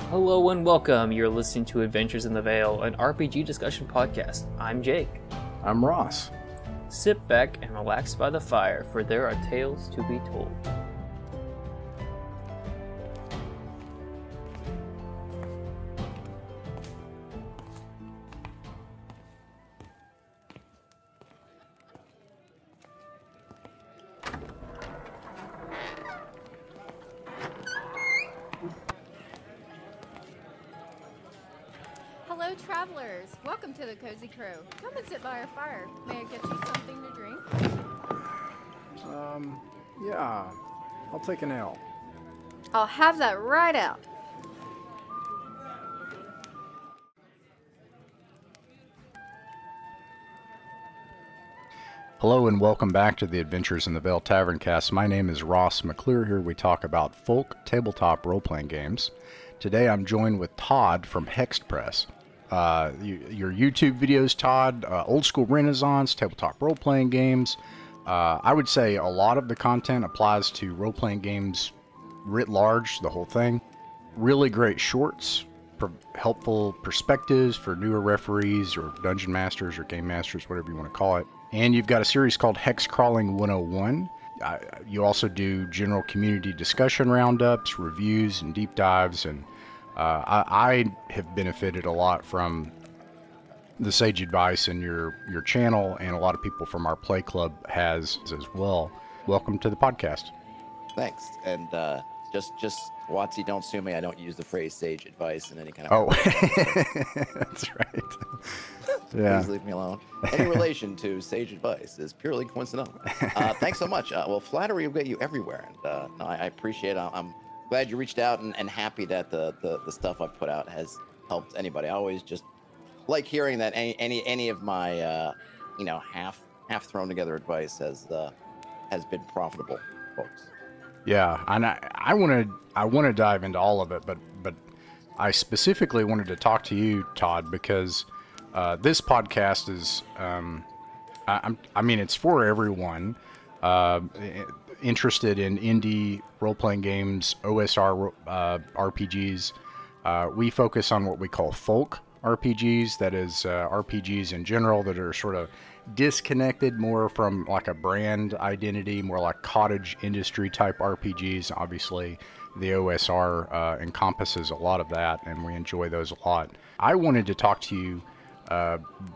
Hello and welcome. You're listening to Adventures in the Vale, an RPG discussion podcast. I'm Jake. I'm Ross. Sit back and relax by the fire, for there are tales to be told. Hello, travelers. Welcome to the Cozy Crow. Come and sit by our fire. May I get you something to drink? Yeah. I'll take an ale. I'll have that right out. Hello and welcome back to the Adventures in the Vale Tavern Cast. My name is Ross McClure. Here we talk about folk tabletop role-playing games. Today I'm joined with Todd from Hexed Press. Your YouTube videos, Todd, old school Renaissance, tabletop role-playing games. I would say a lot of the content applies to role-playing games writ large, the whole thing. Really great shorts, helpful perspectives for newer referees or dungeon masters or game masters, whatever you want to call it. And you've got a series called Hexcrawling 101. You also do general community discussion roundups, reviews, and deep dives, and I have benefited a lot from the sage advice in your channel, and a lot of people from our play club has as well. Welcome to the podcast. Thanks. And just Watsy, don't sue me. I don't use the phrase sage advice in any kind of That's right. Yeah. Please leave me alone. Any relation to sage advice is purely coincidental. Thanks so much. Well, flattery will get you everywhere, and I appreciate it. I'm glad you reached out, and happy that the stuff I've put out has helped anybody. I always just like hearing that any of my half thrown together advice has been profitable, folks. Yeah, and I want to dive into all of it, but I specifically wanted to talk to you, Todd, because this podcast is it's for everyone interested in indie role-playing games, OSR RPGs. We focus on what we call folk RPGs, that is RPGs in general that are sort of disconnected more from like a brand identity, more like cottage industry type RPGs. Obviously, the OSR encompasses a lot of that, and we enjoy those a lot. I wanted to talk to you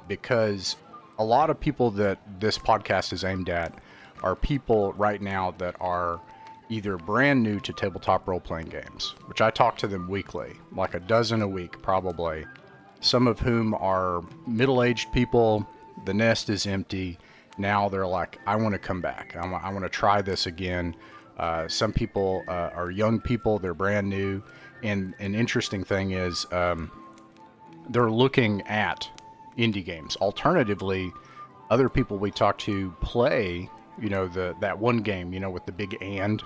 because a lot of people that this podcast is aimed at are people right now that are either brand new to tabletop role-playing games, which I talk to them weekly, like a dozen a week probably, some of whom are middle-aged people. The nest is empty. Now they're like, I want to come back. I want to try this again. Some people are young people. They're brand new. And an interesting thing is they're looking at indie games. Alternatively, other people we talk to play, that one game, with the big and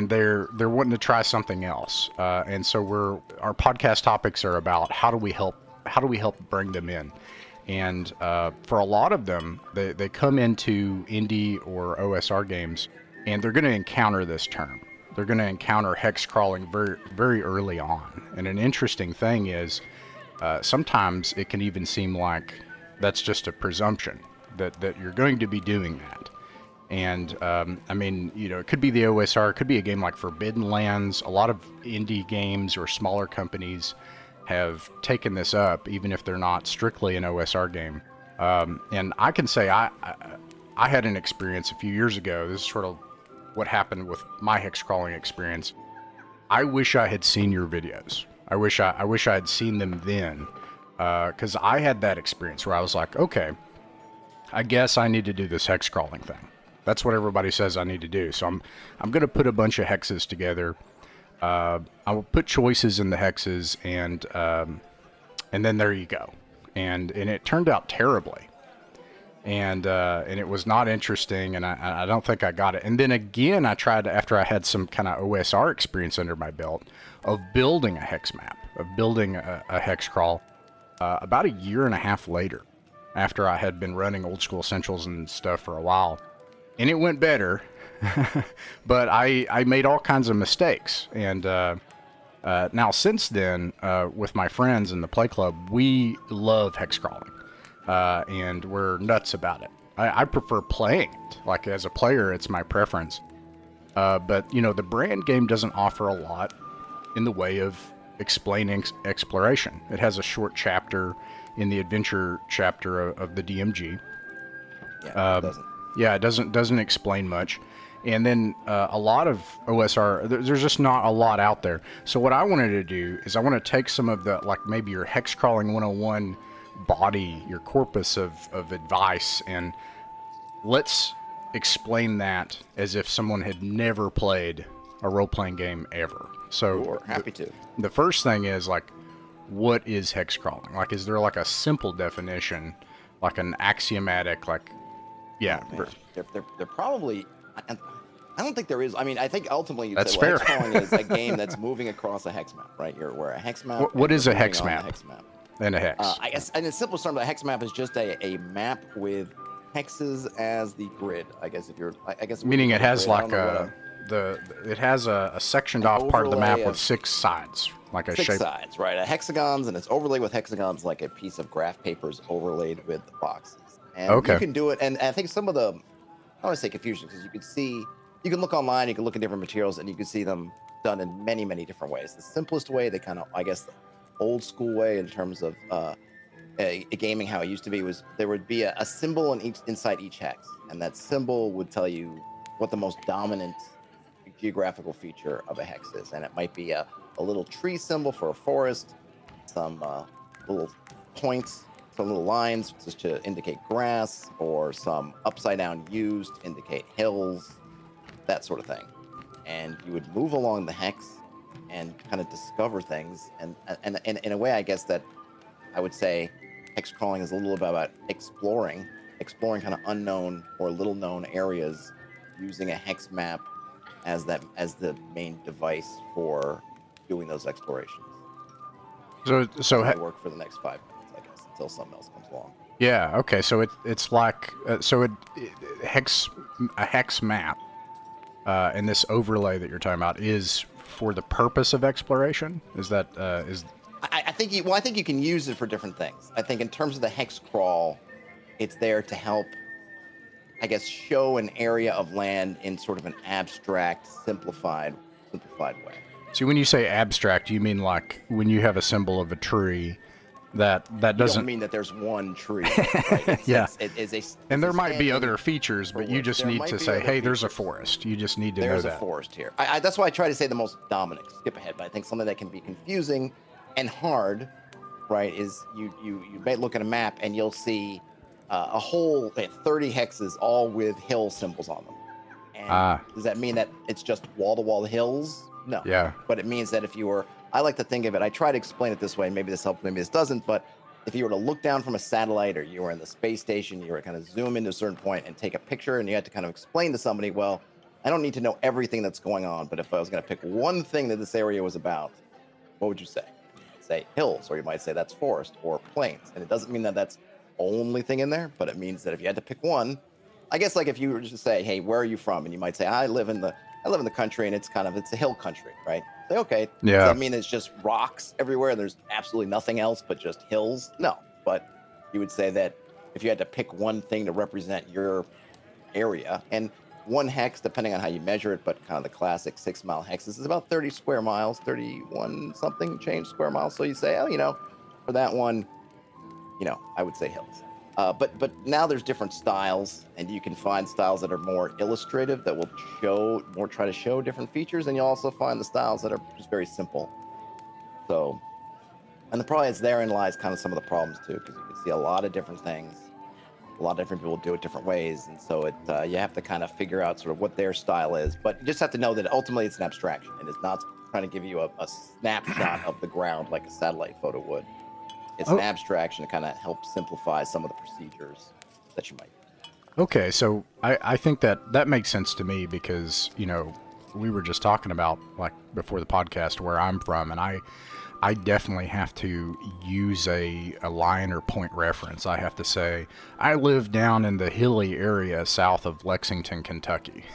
they're wanting to try something else. And so our podcast topics are about how do we help bring them in. And for a lot of them, they come into indie or OSR games, and they're going to encounter this term. They're going to encounter hex crawling very, very early on. And an interesting thing is sometimes it can even seem like that's just a presumption that you're going to be doing that. And it could be the OSR, it could be a game like Forbidden Lands. A lot of indie games or smaller companies have taken this up, even if they're not strictly an OSR game. And I can say I had an experience a few years ago. This is sort of what happened with my hex crawling experience. I wish I had seen your videos. I wish I had seen them then, because I had that experience where I was like, okay, I guess I need to do this hex crawling thing. That's what everybody says I need to do. So I'm going to put a bunch of hexes together. I will put choices in the hexes, and then there you go. And it turned out terribly, and it was not interesting, and I don't think I got it. And then again, I tried after I had some kind of OSR experience under my belt of building a hex map, of building a hex crawl, about a year and a half later, after I had been running Old School Essentials and stuff for a while, and it went better. But I made all kinds of mistakes, and Now, since then, with my friends in the Play Club, we love hex crawling, and we're nuts about it. I prefer playing it. Like, as a player, it's my preference. But, you know, the brand game doesn't offer a lot in the way of explaining exploration. It has a short chapter in the adventure chapter of the DMG. Yeah, it doesn't. Yeah, it doesn't explain much. And then a lot of OSR, there's just not a lot out there. So what I wanted to do is I want to take some of the, like maybe your hex crawling 101 body, your corpus of advice, and let's explain that as if someone had never played a role-playing game ever. So Sure, happy to. The first thing is, like, what is hex crawling? Like, is there like a simple definition, like an axiomatic, like, yeah. Oh, they're probably, I don't think there is. I mean, I think ultimately you'd That's say, well, fair. hex crawling is a game that's moving across a hex map, right? Where a hex map. What is a hex moving on map? a hex map. And a hex. I guess, in its simplest term, a hex map is just a map with hexes as the grid. I guess if you're, I guess. Meaning it has grid, I don't like know what it has a sectioned An off part of the map overlay with of 6 sides, like a six shape. sides, right? A hexagons, and it's overlaid with hexagons like a piece of graph papers overlaid with boxes. And Okay. you can do it, and I think some of the, I don't want to say confusion, because you can look online, you can look at different materials, and you can see them done in many, many different ways. The simplest way, the kind of, I guess, the old school way in terms of a gaming, how it used to be, was there would be a symbol inside each hex, and that symbol would tell you what the most dominant geographical feature of a hex is, and it might be a little tree symbol for a forest, some little points, some little lines just to indicate grass, or some upside down U's to indicate hills, that sort of thing. And you would move along the hex and kind of discover things, and in a way, I guess that I would say hex crawling is a little about exploring kind of unknown or little known areas using a hex map as the main device for doing those explorations. So It'll work for the next 5 minutes, I guess, until something else comes along. yeah, okay. So it's like a hex map, and this overlay that you're talking about is for the purpose of exploration. Is that is? I think you can use it for different things. I think in terms of the hex crawl, it's there to help, I guess, show an area of land in sort of an abstract, simplified way. See, when you say abstract, you mean like when you have a symbol of a tree that You doesn't don't mean that there's one tree, right? Yeah. And there might be other features, but you just need to say, hey, there's a forest. You just need to know There's that. a forest here. That's why I try to say the most dominant. Skip ahead, but I think something that can be confusing and hard, right, is you may look at a map and you'll see a whole 30 hexes all with hill symbols on them. And does that mean that it's just wall-to-wall hills? No. Yeah. But it means that if you were, I like to think of it, I try to explain it this way, maybe this helps, maybe this doesn't, but if you were to look down from a satellite, or you were in the space station, you were to kind of zoom into a certain point and take a picture, and you had to kind of explain to somebody, well, I don't need to know everything that's going on, but if I was going to pick one thing that this area was about, what would you say? You'd say hills, or you might say that's forest or plains. And it doesn't mean that that's only thing in there, but it means that if you had to pick one, I guess, like if you were just to say, hey, where are you from? And you might say, I live in the country, and it's a hill country, right? Say, okay. Yeah. Does that mean it's just rocks everywhere and there's absolutely nothing else but just hills? No. But you would say that if you had to pick one thing to represent your area, and one hex, depending on how you measure it, but kind of the classic 6 mile hexes is about 30 square miles, 31 something change square miles. So you say, oh, for that one, I would say hills. But now there's different styles, and you can find styles that are more illustrative, that will try to show different features, and you'll also find the styles that are just very simple. So, and the problem is therein lies kind of some of the problems too, because you can see a lot of different things, a lot of different people do it different ways, and so you have to kind of figure out sort of what their style is. But you just have to know that ultimately it's an abstraction. It is not trying to give you a snapshot of the ground like a satellite photo would. It's an abstraction to kind of help simplify some of the procedures that you might use. Okay, so I think that makes sense to me, because, we were just talking about, like, before the podcast, where I'm from, and I I definitely have to use a line or point reference. I have to say, I live down in the hilly area south of Lexington, Kentucky.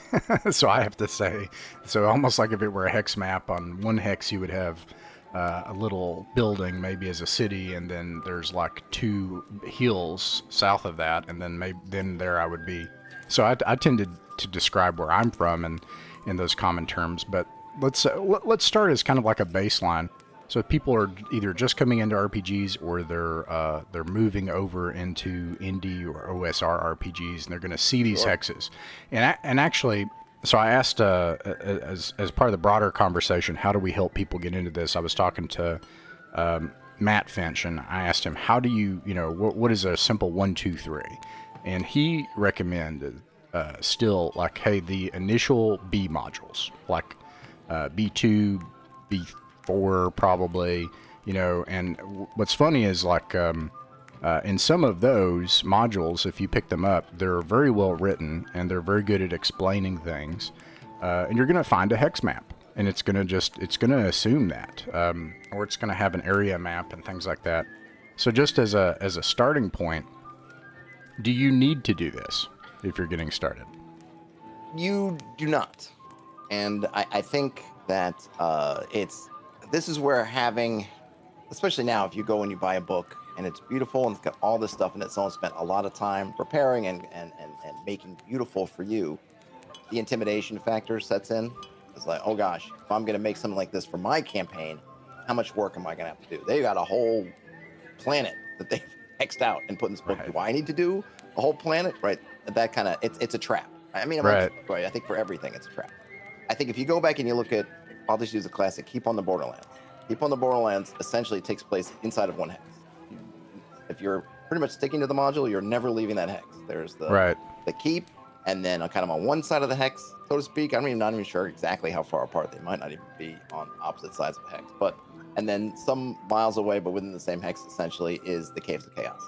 So I have to say, so almost like if it were a hex map, on one hex you would have a little building maybe as a city, and then there's like 2 hills south of that, and then then there I would be. So I tended to describe where I'm from and in those common terms, but let's start as kind of like a baseline. So if people are either just coming into RPGs, or they're moving over into indie or OSR RPGs, and they're going to see these hexes, and actually, so I asked as part of the broader conversation, how do we help people get into this? I was talking to Matt Finch, and I asked him, how do you what is a simple 1, 2, 3, and he recommended still like, hey, the initial B modules, like B2, B4 probably, and what's funny is like in some of those modules, if you pick them up, they're very well written and they're very good at explaining things, and you're going to find a hex map, and it's going to assume that, or it's going to have an area map and things like that. So just as a starting point, do you need to do this if you're getting started? You do not. And I think that this is where having, especially now, if you go and you buy a book and it's beautiful and it's got all this stuff in it, someone spent a lot of time preparing and making beautiful for you, the intimidation factor sets in. It's like, oh gosh, if I'm going to make something like this for my campaign, how much work am I going to have to do? They got a whole planet that they've hexed out and put in this book. Right. Do I need to do a whole planet? Right. That kind of, it's a trap. I mean, right. I think for everything, it's a trap. I think if you go back and you look at, I'll just use a classic, Keep on the Borderlands. Keep on the Borderlands essentially takes place inside of one hex. If you're pretty much sticking to the module, you're never leaving that hex. There's the keep, and then kind of on one side of the hex, so to speak. I'm not even sure exactly how far apart. They might not even be on opposite sides of the hex. And then some miles away, but within the same hex, essentially, is the Caves of Chaos.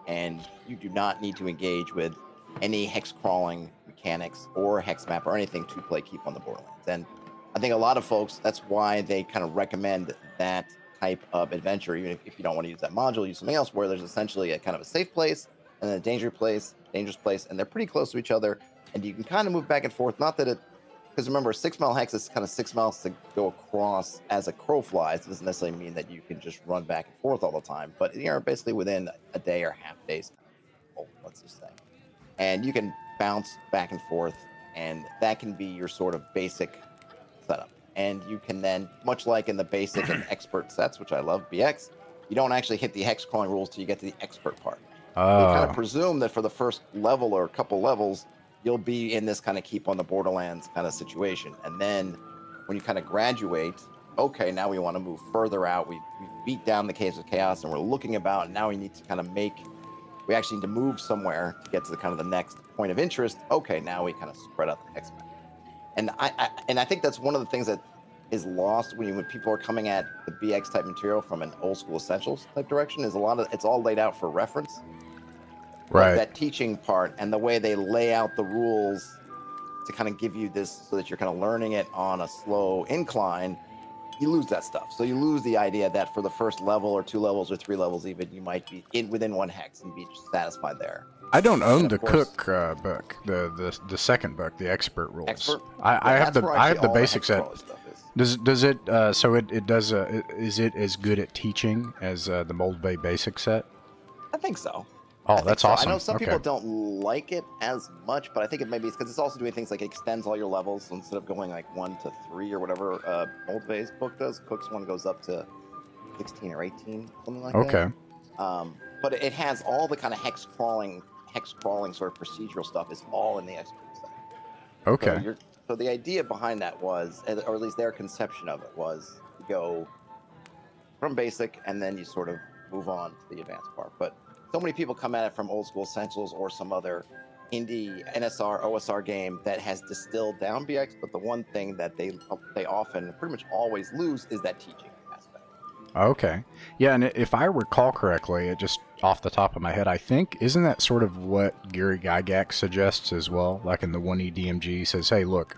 And you do not need to engage with any hex crawling mechanics or hex map or anything to play Keep on the Borderlands. And I think a lot of folks, that's why they kind of recommend that type of adventure, even if you don't want to use that module, use something else where there's essentially a kind of a safe place and then a dangerous place, and they're pretty close to each other, and you can kind of move back and forth. Not that because remember, a 6 mile hex is kind of 6 miles to go across as a crow flies. It doesn't necessarily mean that you can just run back and forth all the time, but you're basically within a day or half days, let's just say. And you can bounce back and forth, and that can be your sort of basic setup. And you can then, much like in the basic and expert sets, which I love, BX, you don't actually hit the hex crawling rules till you get to the expert part. They kind of presume that for the first level or a couple levels, you'll be in this kind of Keep on the Borderlands kind of situation. And then when you kind of graduate, okay, now we want to move further out. We beat down the Caves of Chaos, and we're looking about, and now we need to kind of we actually need to move somewhere to get to the kind of the next point of interest. Okay, now we kind of spread out the hex map. And I think that's one of the things that is lost when people are coming at the BX type material from an old school essentials type direction, is it's all laid out for reference. Right. Like that teaching part and the way they lay out the rules to kind of give you this so that you're kind of learning it on a slow incline, you lose that stuff. So you lose the idea that for the first level or 2 levels or 3 levels even, you might be within one hex and be satisfied there. I don't own the Cook book, the second book, the Expert Rules. Expert? I have the basic set. Does it is it as good at teaching as the Mold Bay basic set? I think so. Oh, that's awesome. I know some people don't like it as much, but I think it maybe it's because it's also doing things like extends all your levels. So instead of going like 1 to 3 or whatever Mold Bay's book does, Cook's one goes up to 16 or 18, something like that. Okay. But it has all the kind of hex crawling sort of procedural stuff is all in the expert set. Okay. So the idea behind that was, or at least their conception of it was, to go from basic and then you sort of move on to the advanced part. But so many people come at it from old school essentials or some other indie NSR, OSR game that has distilled down BX, but the one thing that they often, pretty much always lose is that teaching aspect. Okay. Yeah, and if I recall correctly, just off the top of my head, I think, isn't that sort of what Gary Gygax suggests as well? Like in the 1E DMG, he says, hey, look,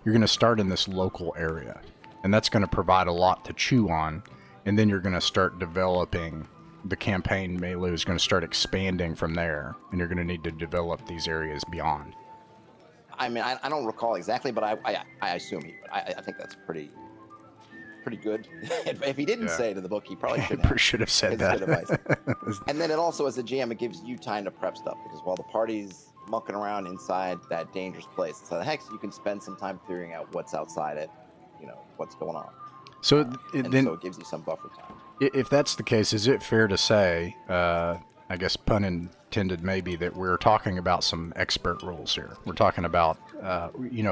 you're going to start in this local area, and that's going to provide a lot to chew on. and then you're going to start developing. The campaign menu is going to start expanding from there, and you're going to need to develop these areas beyond. I mean, I don't recall exactly, but I assume he would. I think that's pretty good. If he didn't say it in the book, he probably should have said that. Good advice. And then it also, as a GM, it gives you time to prep stuff, because while the party's mucking around inside that dangerous place inside the Hex, you can spend some time figuring out what's outside it, what's going on. So so it gives you some buffer time. If that's the case, is it fair to say, I guess pun intended maybe, that we're talking about some expert rules here? We're talking about,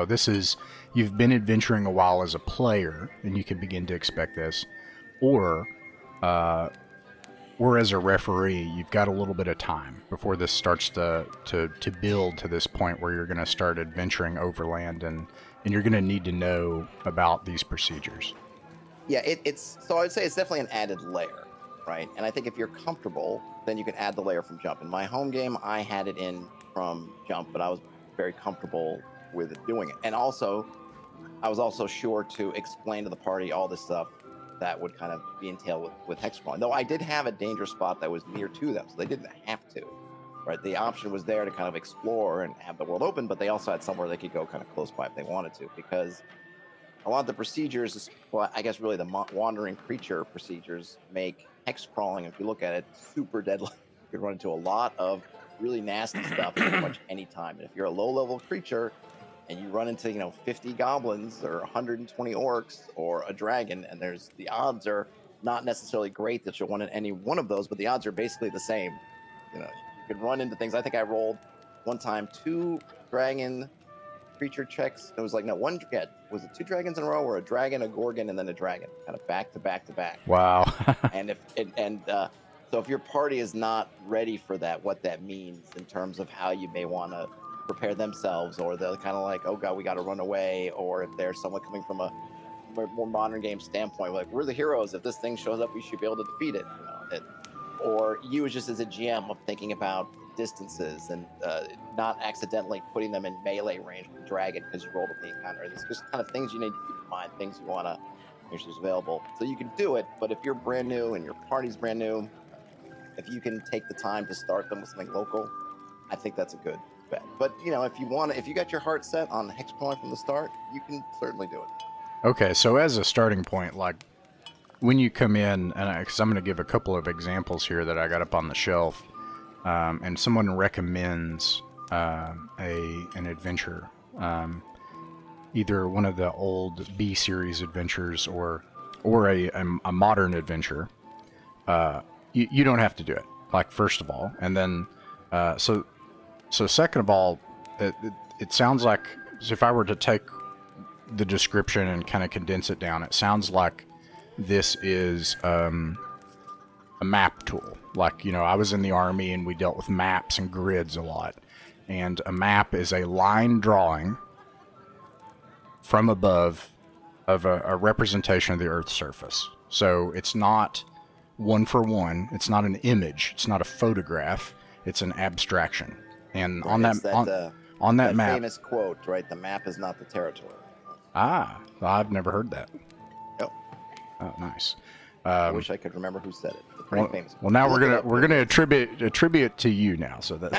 this is, you've been adventuring a while as a player, and you can begin to expect this, or as a referee, you've got a little bit of time before this starts to build to this point where you're going to start adventuring overland, and you're going to need to know about these procedures. Yeah, so I would say it's definitely an added layer, right? And I think if you're comfortable, then you can add the layer from jump. In my home game, I had it in from jump, but I was very comfortable with doing it. And also, I was also sure to explain to the party all this stuff that would kind of be entailed with Hexcrawl. Though I did have a danger spot that was near to them, so they didn't have to, right? The option was there to kind of explore and have the world open, but they also had somewhere they could go kind of close by if they wanted to, because a lot of the procedures, well, I guess really the wandering creature procedures, make hex crawling, if you look at it, super deadly. You could run into a lot of really nasty stuff pretty much any time. And if you're a low-level creature and you run into 50 goblins or 120 orcs or a dragon, and the odds are not necessarily great that you'll win any one of those, but the odds are basically the same. You could run into things. I think I rolled one time 2 dragon creature checks. It was like, no, one, yeah, was it 2 dragons in a row, or a dragon, a gorgon, and then a dragon, kind of back to back to back? Wow. So if your party is not ready for that, what that means in terms of how you may want to prepare themselves, or they're kind of like, oh god, we got to run away, or if there's someone coming from a more modern game standpoint, like, we're the heroes, if this thing shows up, we should be able to defeat it, or you just as a GM of thinking about distances and not accidentally putting them in melee range with the dragon because you rolled a the encounter. It's just kind of things you need to keep in mind, things you want to make sure is available. So you can do it, but if you're brand new and your party's brand new, if you can take the time to start them with something local, I think that's a good bet. But if you got your heart set on hex crawling from the start, you can certainly do it. Okay, so as a starting point, like when you come in, and because I'm going to give a couple of examples here that I got up on the shelf. And someone recommends an adventure, either one of the old B series adventures or a modern adventure. You don't have to do it. Like, first of all, and then so second of all, it sounds like, if I were to take the description and kind of condense it down, it sounds like this is a map tool. Like, I was in the army and we dealt with maps and grids a lot. And a map is a line drawing from above of a representation of the Earth's surface. So it's not one for one. It's not an image. It's not a photograph. It's an abstraction. And on that map, famous quote, right? The map is not the territory. Ah, I've never heard that. Yep. Oh, nice. I wish I could remember who said it. It's a pretty famous quote. Well, now we're gonna attribute it to you now. So that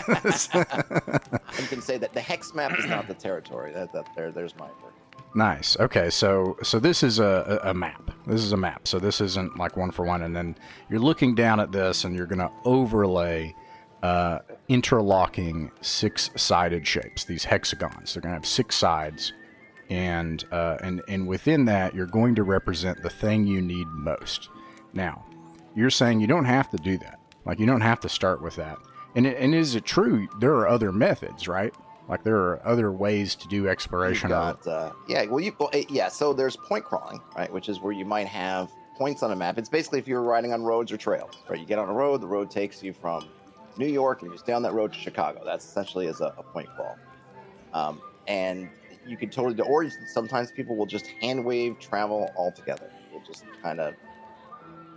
you can say that the hex map is not the territory. There's my word. Nice. Okay, so this is a map. This is a map. So this isn't like one for one. And then you're looking down at this, and you're gonna overlay interlocking 6-sided shapes. These hexagons. They're gonna have 6 sides. And within that, you're going to represent the thing you need most. Now, you're saying you don't have to do that. Like, you don't have to start with that. And is it true there are other methods, right? Like, there are other ways to do exploration. So there's point crawling, right? Which is where you might have points on a map. It's basically if you're riding on roads or trails, right? You get on a road, the road takes you from New York, and you stay on that road to Chicago. That's essentially as a point crawl. And you can totally do, or sometimes people will just hand wave travel altogether. You'll just kind of,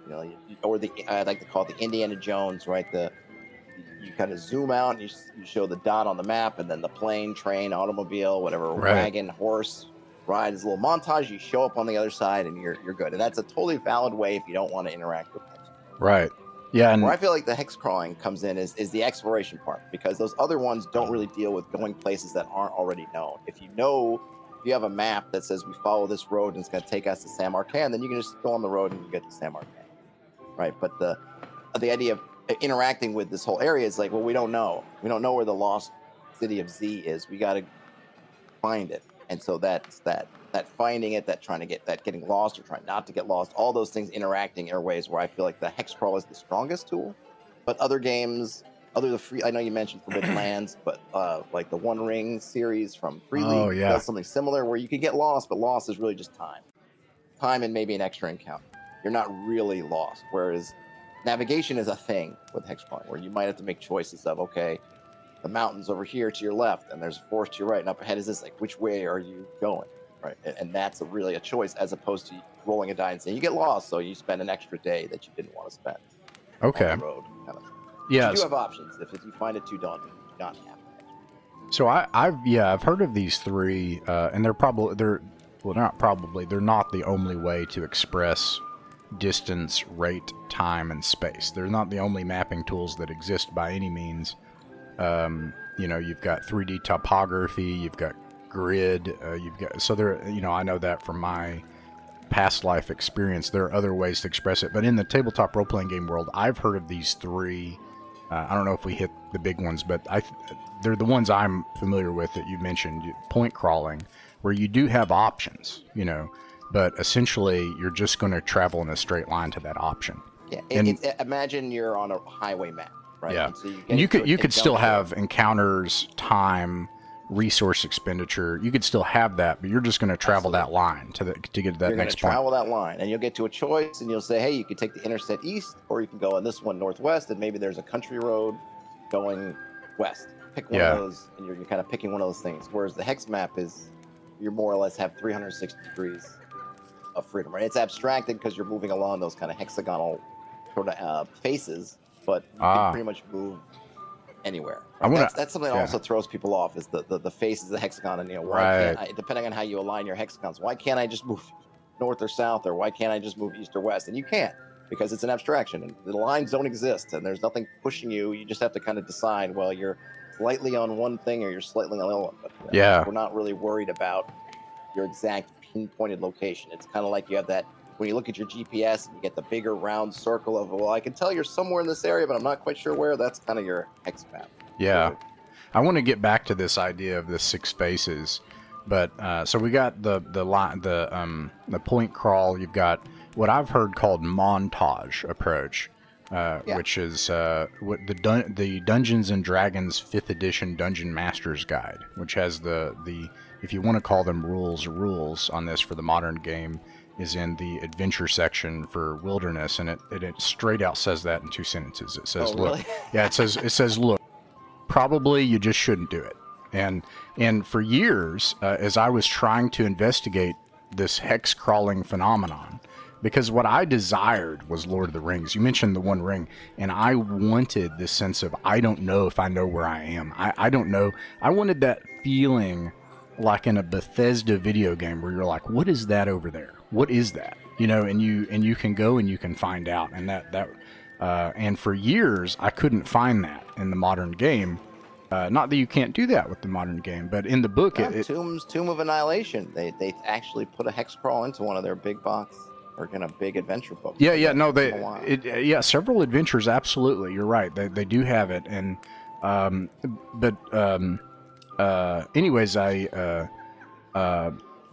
I like to call it the Indiana Jones, right? You kind of zoom out and you show the dot on the map, and then the plane, train, automobile, whatever, wagon, horse, ride this little montage. You show up on the other side, and you're good. And that's a totally valid way if you don't want to interact with hex. Right. Yeah. And where I feel like the hex crawling comes in is the exploration part, because those other ones don't really deal with going places that aren't already known. If you have a map that says we follow this road and it's going to take us to San Marcan, then you can just go on the road and you get to San Marcan, right? But the idea of interacting with this whole area is like, well, we don't know where the lost city of Z is. We got to find it, and so that's that finding it, that trying to get that, getting lost or trying not to get lost, all those things interacting are ways where I feel like the Hexcrawl is the strongest tool. But other games, I know you mentioned Forbidden Lands, but like the One Ring series from Free League does something similar where you can get lost, but lost is really just time and maybe an extra encounter. You're not really lost. Whereas navigation is a thing with Hexcrawl, where you might have to make choices of, okay, the mountain's over here to your left, and there's a forest to your right, and up ahead is this. Like, which way are you going? Right, and that's really a choice, as opposed to rolling a die and saying you get lost, so you spend an extra day that you didn't want to spend. Okay. On the road, kind of. Yeah. You do have options. If you find it too daunting, you do not have to. So I've heard of these three, and they're not the only way to express distance, rate, time, and space. They're not the only mapping tools that exist by any means. You've got 3D topography, you've got grid, I know that from my past life experience. There are other ways to express it, but in the tabletop role-playing game world, I've heard of these three. I don't know if we hit the big ones, but they're the ones I'm familiar with that you mentioned. Point crawling, where you do have options, but essentially you're just going to travel in a straight line to that option. Yeah, imagine you're on a highway map, right? Yeah, and so you could still have encounters, time, resource expenditure. You could still have that, but you're just going to travel that line to get to that you're next point. You're going to travel that line, and you'll get to a choice, and you'll say, hey, you could take the interstate east, or you can go on this one northwest, and maybe there's a country road going west. Pick one of those, and you're kind of picking one of those things. Whereas the hex map is, you more or less have 360 degrees of freedom, right? It's abstracted because you're moving along those kind of hexagonal sort of faces, but you can pretty much move anywhere. Right? That's something that also throws people off, is the faces of the hexagon, and why can't depending on how you align your hexagons, why can't I just move north or south, or why can't I just move east or west? And you can't, because it's an abstraction, and the lines don't exist, and there's nothing pushing you. You just have to kind of decide, well, you're slightly on one thing or you're slightly on the other one. But we're not really worried about your exact pinpointed location. It's kind of like you have that, when you look at your GPS and you get the bigger round circle of, well, I can tell you're somewhere in this area, but I'm not quite sure where. That's kind of your hex map. Yeah. I want to get back to this idea of the 6 faces, but so we got the point crawl. You've got what I've heard called montage approach, which is what the Dungeons and Dragons 5th edition Dungeon Master's Guide, which has the if you want to call them rules on this for the modern game, is in the adventure section for Wilderness, and it straight out says that in 2 sentences. It says, really? look, it says, look, probably you just shouldn't do it. And for years, as I was trying to investigate this hex crawling phenomenon, because what I desired was Lord of the Rings. You mentioned the One Ring, and I wanted this sense of, I don't know if I know where I am. I don't know. I wanted that feeling like in a Bethesda video game where you're like, what is that over there? What is that? And you can go and you can find out. And and for years I couldn't find that in the modern game. Not that you can't do that with the modern game, but in the book, Tomb of Annihilation, they actually put a hex crawl into one of their big box or kind of big adventure books. Several adventures, absolutely. You're right. They do have it, and anyways,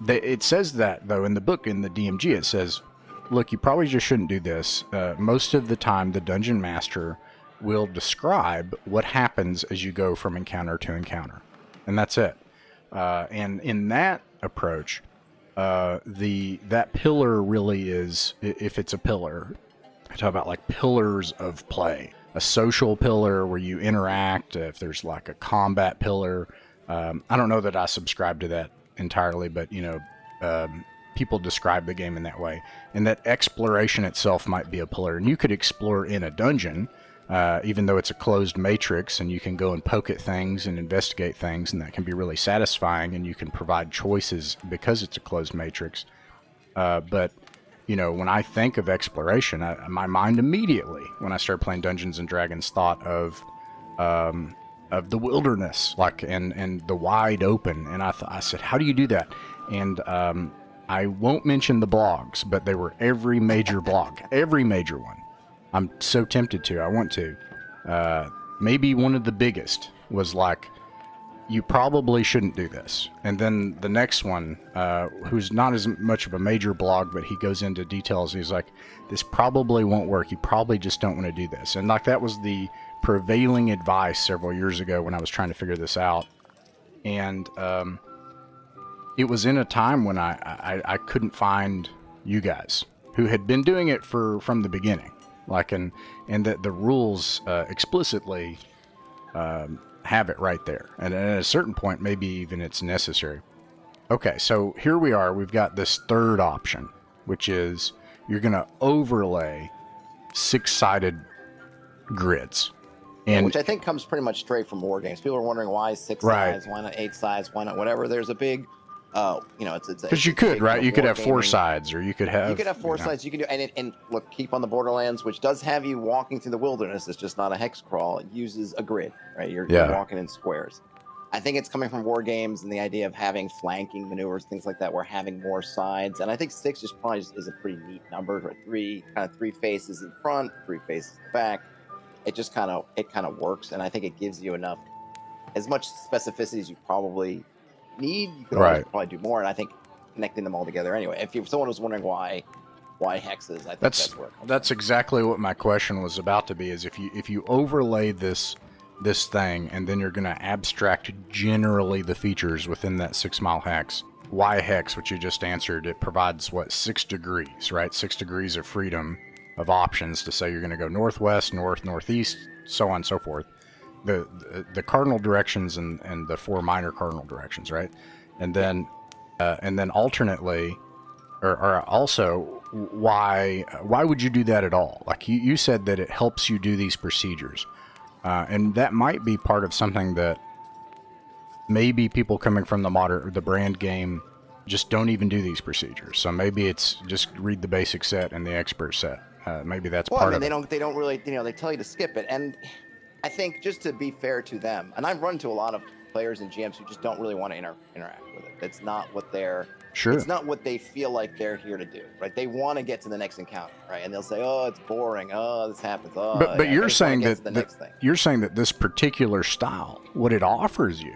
it says that, though, in the book, in the DMG, it says, look, you probably just shouldn't do this. Most of the time, the Dungeon Master will describe what happens as you go from encounter to encounter. And that's it. And in that approach, that pillar really is, if it's a pillar, I talk about like pillars of play. A social pillar where you interact, if there's like a combat pillar. I don't know that I subscribe to that entirely, but people describe the game in that way, and that exploration itself might be a pillar, and you could explore in a dungeon, even though it's a closed matrix and you can go and poke at things and investigate things, and that can be really satisfying, and you can provide choices because it's a closed matrix. But, you know, when I think of exploration, my mind immediately, when I started playing Dungeons and Dragons, thought of the wilderness, like, and the wide open. And I said, how do you do that? And I won't mention the blogs, but they were every major blog, every major one. I'm so tempted to. I want to. Maybe one of the biggest was like, you probably shouldn't do this. And then the next one, who's not as much of a major blog, but he goes into details. He's like, this probably won't work. You probably just don't want to do this. And like, that was the prevailing advice several years ago when I was trying to figure this out. And it was in a time when I couldn't find you guys who had been doing it from the beginning. Like, and that the rules explicitly have it right there. And at a certain point, maybe even it's necessary. Okay, so here we are. We've got this third option, which is you're going to overlay 6-sided grids. And which I think comes pretty much straight from war games. People are wondering why 6 sides, why not 8 sides, why not whatever. There's a big... you know, it's because you could, right? You could have 4 sides, or you could have 4 sides. You can do, and look, keep on the Borderlands, which does have you walking through the wilderness. It's just not a hex crawl. It uses a grid, right? You're walking in squares. I think it's coming from war games and the idea of having flanking maneuvers, things like that. We're having more sides, and I think 6 is probably is a pretty neat number. Right? 3 faces in front, 3 faces in back. It just kind of works, and I think it gives you enough, as much specificity as you probably need. You could always probably do more, and I think connecting them all together anyway. If someone was wondering why hexes, I think that's where it comes from. Exactly what my question was about to be. Is if you overlay this thing, and then you're going to abstract generally the features within that 6-mile hex. Why hex? Which you just answered. It provides 6 degrees, right? 6 degrees of freedom of options to say you're going to go northwest, north, northeast, so on and so forth. The cardinal directions and the 4 minor cardinal directions, right? And then alternately, or also, why would you do that at all? Like you said that it helps you do these procedures, and that might be part of something that maybe people coming from the brand game just don't even do these procedures. So maybe it's just read the basic set and the expert set. Maybe that's part of it. They don't really, they tell you to skip it. And I think, just to be fair to them, and I've run to a lot of players and GMs who just don't really want to interact with it. It's not what they're... Sure. It's not what they feel like they're here to do, right? They want to get to the next encounter, right? And they'll say, "Oh, it's boring. Oh, this happens." Oh, but you're saying that this particular style, what it offers you,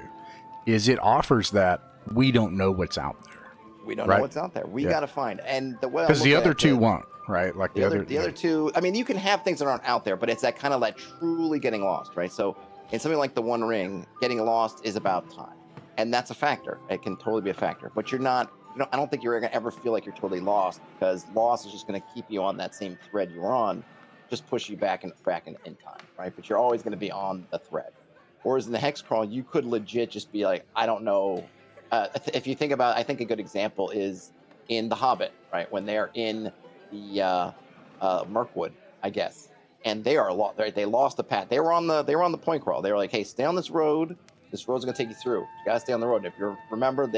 is it offers that we don't know what's out there. We don't know what's out there. We got to find. And the way, because the other two won't, right? Like the other two. I mean, you can have things that aren't out there, but it's that kind of like truly getting lost, right? So in something like the One Ring, getting lost is about time, and that's a factor. It can totally be a factor, but you're not. I don't think you're going to ever feel like you're totally lost, because loss is just going to keep you on that same thread you were on, just push you back in time, right? But you're always going to be on the thread. Whereas in the Hexcrawl, you could legit just be like, I don't know. If you think about it, I think a good example is in The Hobbit, right? When they're in the Mirkwood, I guess, and they are lost. They lost the path. They were on the point crawl. They were like, hey, stay on this road. This road's going to take you through. You got to stay on the road. If you remember,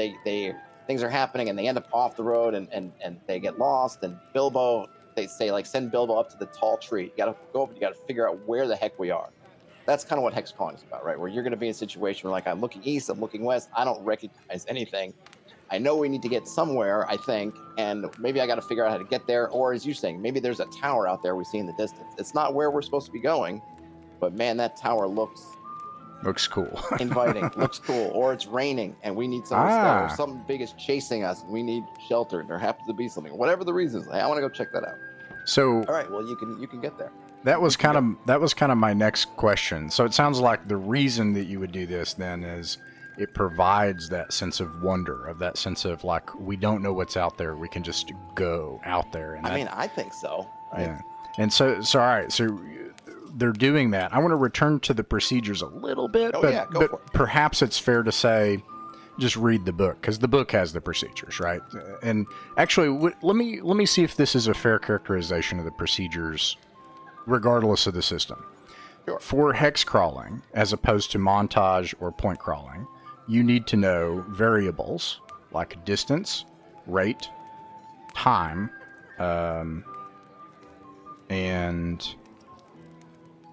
things are happening and they end up off the road and they get lost. And Bilbo, they say, like, send Bilbo up to the tall tree. You got to go up and you got to figure out where the heck we are. That's kind of what Hexcrawling is about, right? Where you're going to be in a situation where, like, I'm looking east, I'm looking west, I don't recognize anything. I know we need to get somewhere, I think, and maybe I got to figure out how to get there. Or as you're saying, maybe there's a tower out there we see in the distance. It's not where we're supposed to be going, but man, that tower looks cool. Inviting. Looks cool. Or it's raining and we need some stuff. Or something big is chasing us and we need shelter. There happens to be something. Whatever the reason is, I want to go check that out. So all right, well, you can get there. That was kind of my next question. So it sounds like the reason that you would do this then is it provides that sense of wonder, of that sense of, like, we don't know what's out there. We can just go out there. And I think so. Right? Yeah. And so all right. So they're doing that. I want to return to the procedures a little bit, but perhaps it's fair to say just read the book, because the book has the procedures, right? And actually, let me see if this is a fair characterization of the procedures, regardless of the system. Sure. For hex crawling, as opposed to montage or point crawling, you need to know variables like distance, rate, time, and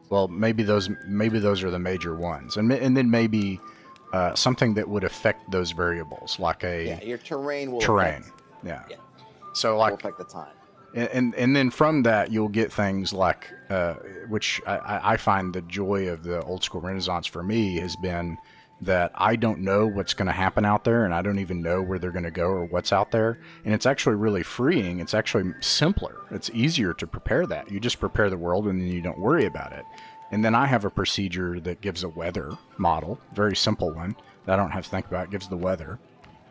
well, maybe those are the major ones, and then maybe something that would affect those variables, like your terrain will affect, yeah. So like will affect the time. And then from that, you'll get things like, which I find the joy of the old school Renaissance for me has been that I don't know what's going to happen out there, and I don't even know where they're going to go or what's out there. And it's actually really freeing. It's actually simpler. It's easier to prepare that. You just prepare the world, and then you don't worry about it. And then I have a procedure that gives a weather model, very simple one that I don't have to think about. It gives the weather.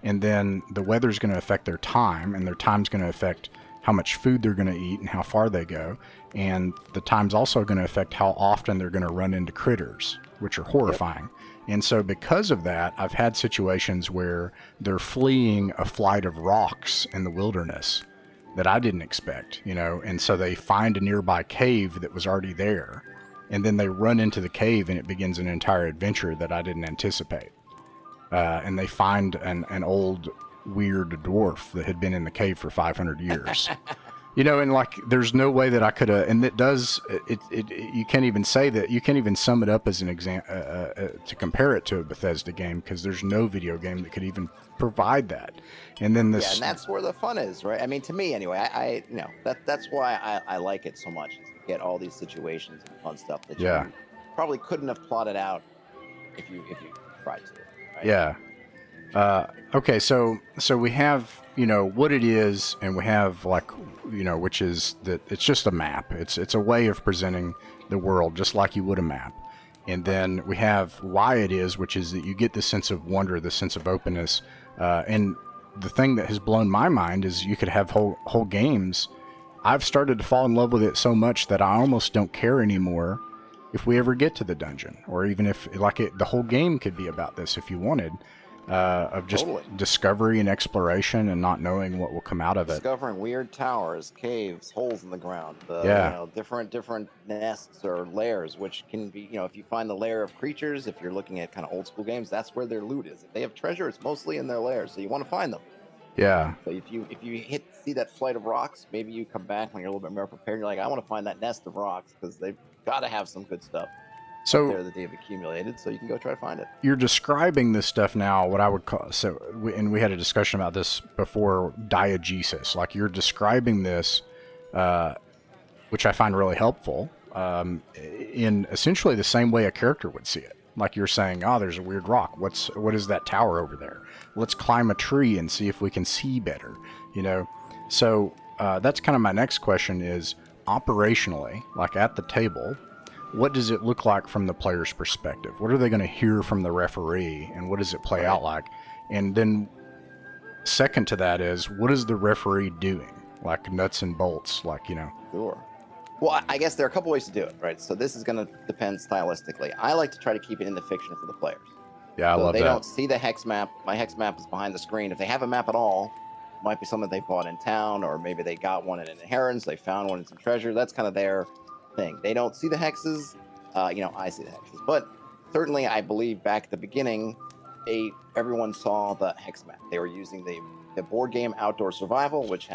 And then the weather's going to affect their time, and their time's going to affect how much food they're going to eat and how far they go. And the time's also going to affect how often they're going to run into critters, which are horrifying. Yep. And so because of that, I've had situations where they're fleeing a flight of rocks in the wilderness that I didn't expect, and so they find a nearby cave that was already there, and then they run into the cave, and it begins an entire adventure that I didn't anticipate. And they find an old weird dwarf that had been in the cave for 500 years. And like there's no way that I could have, and it does it you can't even say that, you can't even sum it up as an example to compare it to a Bethesda game, because there's no video game that could even provide that. And then this, and that's where the fun is, right? I mean, to me anyway, I that's why I like it so much, is to get all these situations and fun stuff that you probably couldn't have plotted out if you tried to, right? Yeah. Okay, so we have, what it is, and we have like, which is that it's just a map. It's a way of presenting the world just like you would a map. And then we have why it is, which is that you get this sense of wonder, this sense of openness. And the thing that has blown my mind is you could have whole games. I've started to fall in love with it so much that I almost don't care anymore if we ever get to the dungeon, or even if the whole game could be about this if you wanted. Of just discovery and exploration and not knowing what will come out of it. Discovering weird towers, caves, holes in the ground, different nests or lairs, which can be, if you find the lair of creatures, if you're looking at kind of old school games, that's where their loot is. If they have treasure, it's mostly in their lairs, so you want to find them. Yeah. So if you see that flight of rocks, maybe you come back when you're a little bit more prepared. You're like, I want to find that nest of rocks, because they've got to have some good stuff. So there that they've accumulated, so you can go try to find it. You're describing this stuff now, what I would call, and we had a discussion about this before, diegesis. Like you're describing this, which I find really helpful, in essentially the same way a character would see it. Like you're saying, there's a weird rock. What is that tower over there? Let's climb a tree and see if we can see better. So that's kind of my next question is, operationally, like at the table, what does it look like from the player's perspective? What are they going to hear from the referee, and what does it play out like? And then second to that is, what is the referee doing? Like nuts and bolts, Sure. Well, I guess there are a couple ways to do it, right? So this is going to depend stylistically. I like to try to keep it in the fiction for the players. Yeah, I love that. They don't see the hex map. My hex map is behind the screen. If they have a map at all, it might be something they bought in town, or maybe they got one in an inheritance, they found one in some treasure. That's kind of their thing. They don't see the hexes. I see the hexes. But certainly, I believe back at the beginning, everyone saw the hex map. They were using the board game Outdoor Survival, which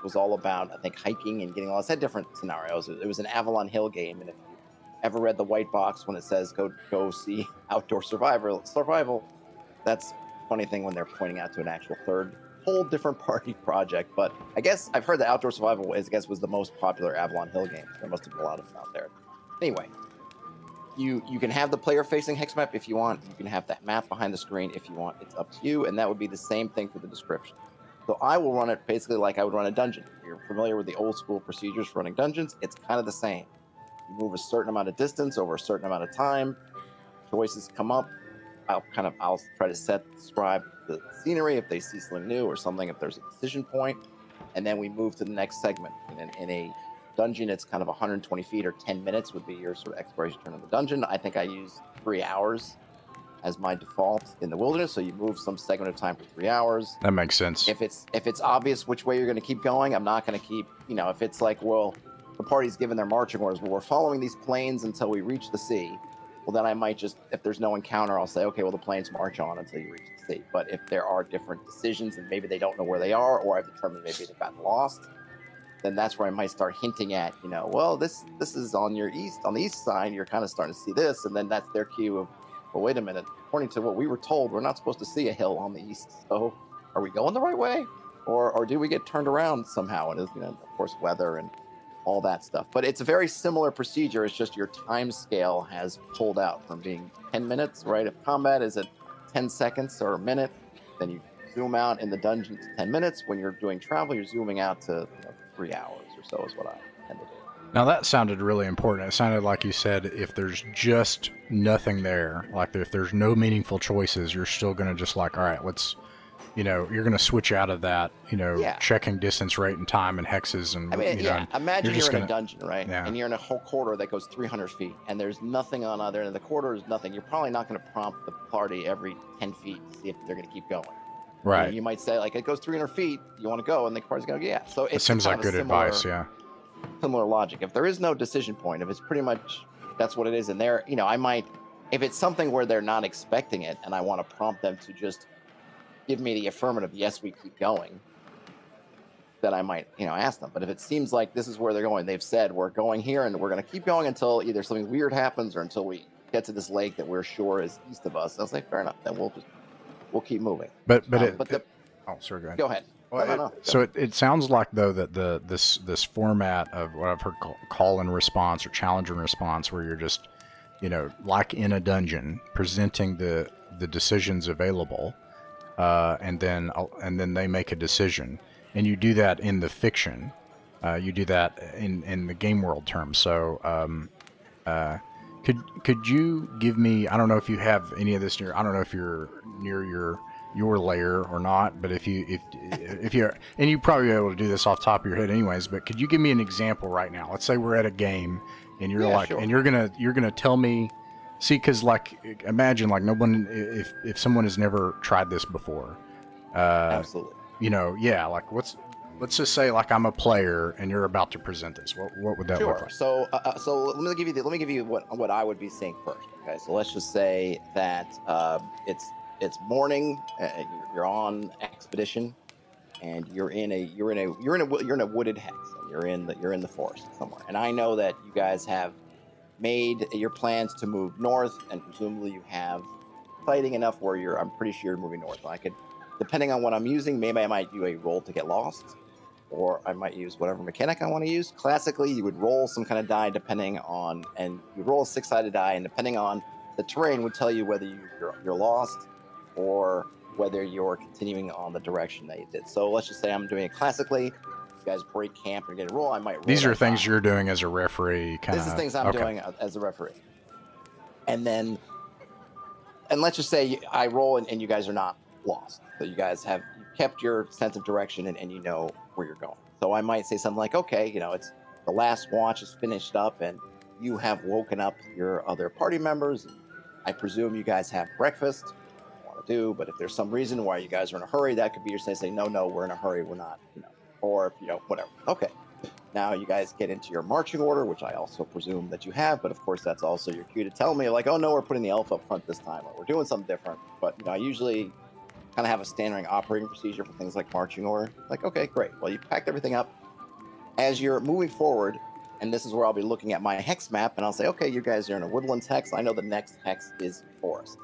was all about, I think, hiking and getting lost. It had different scenarios. It was an Avalon Hill game, and if you ever read the white box when it says go see Outdoor Survival, that's a funny thing when they're pointing out to an actual whole different party project. But I guess I've heard that Outdoor Survival was the most popular Avalon Hill game. There must have been a lot of them out there. Anyway, you can have the player facing hex map if you want. You can have that map behind the screen if you want. It's up to you, and that would be the same thing for the description. So I will run it basically like I would run a dungeon. If you're familiar with the old school procedures for running dungeons, it's kind of the same. You move a certain amount of distance over a certain amount of time. Choices come up. I'll try to describe the scenery if they see something new or something, if there's a decision point, and then we move to the next segment. In a dungeon, it's kind of 120 feet or 10 minutes would be your sort of exploration turn of the dungeon. I think I use 3 hours as my default in the wilderness, so you move some segment of time for 3 hours. That makes sense. If it's obvious which way you're going to keep going, I'm not going to keep, if it's like, well, the party's given their marching orders, well, we're following these plains until we reach the sea. Well, then I might just, if there's no encounter, I'll say, okay, well, the plains march on until you reach the sea. But if there are different decisions and maybe they don't know where they are, or I've determined maybe they've gotten lost, then that's where I might start hinting at, well, this is on the east side, you're kind of starting to see this, and then that's their cue of, well, wait a minute, according to what we were told, we're not supposed to see a hill on the east, so are we going the right way? Or do we get turned around somehow? And of course, weather and all that stuff. But it's a very similar procedure. It's just your time scale has pulled out from being 10 minutes, right? If combat is at 10 seconds or a minute, then you zoom out in the dungeon to 10 minutes. When you're doing travel, you're zooming out to 3 hours or so is what I tend to do. Now that sounded really important. It sounded like you said if there's just nothing there, like if there's no meaningful choices, you're still going to just like, all right, let's, you're going to switch out of that, checking distance, rate, and time and hexes. And imagine you're in a dungeon, right? Yeah. And you're in a whole corridor that goes 300 feet, and there's nothing on other end of the corridor. Is nothing. You're probably not going to prompt the party every 10 feet to see if they're going to keep going. Right. You might say, like, it goes 300 feet. You want to go, and the party's going to go, yeah. So it seems like good advice, yeah. Similar logic. If there is no decision point, if it's pretty much that's what it is, and there, I might, if it's something where they're not expecting it, and I want to prompt them to just give me the affirmative, yes, we keep going, then I might, ask them. But if it seems like this is where they're going, they've said we're going here and we're going to keep going until either something weird happens or until we get to this lake that we're sure is east of us. I was like, fair enough, then we'll keep moving. Oh, sorry, go ahead. Go ahead. Well, so it sounds like though that this format of what I've heard call and response or challenge and response, where you're just, like in a dungeon, presenting the decisions available. And then they make a decision, and you do that in the fiction. You do that in the game world terms. So, could you give me? I don't know if you have any of this near. I don't know if you're near your lair or not. But if you're, and you probably be able to do this off the top of your head, anyways. But could you give me an example right now? Let's say we're at a game, and you're sure. and you're gonna tell me. See, because imagine no one, if someone has never tried this before, absolutely, let's just say I'm a player and you're about to present this. What would that look like? So let me give you what I would be saying first. Okay, so let's just say that it's morning, you're on expedition, and you're in a wooded hex, and you're in the forest somewhere, and I know that you guys have made your plans to move north, and presumably you have fighting enough where I'm pretty sure you're moving north. I could, depending on what I'm using, maybe I might do a roll to get lost, or I might use whatever mechanic I want to use. Classically, you would roll some kind of die and you roll a 6-sided die, and depending on the terrain would tell you whether you're lost or whether you're continuing on the direction that you did. So let's just say I'm doing it classically. You guys break camp and get a roll, I might roll. These are things you're doing as a referee, This is things I'm doing as a referee. And let's just say I roll and you guys are not lost. So you guys have kept your sense of direction and you know where you're going. So I might say something like, okay, it's the last watch is finished up and you have woken up your other party members. I presume you guys have breakfast. I want to do, but if there's some reason why you guys are in a hurry, that could be your say, no, we're in a hurry, we're not, or whatever. Okay, now you guys get into your marching order, which I also presume that you have, but of course that's also your cue to tell me oh no, we're putting the elf up front this time, or we're doing something different. But I usually kind of have a standard operating procedure for things like marching order. Okay, great, well, you packed everything up. As you're moving forward, and this is where I'll be looking at my hex map, and I'll say, okay, you guys are in a woodlands hex. I know the next hex is forest.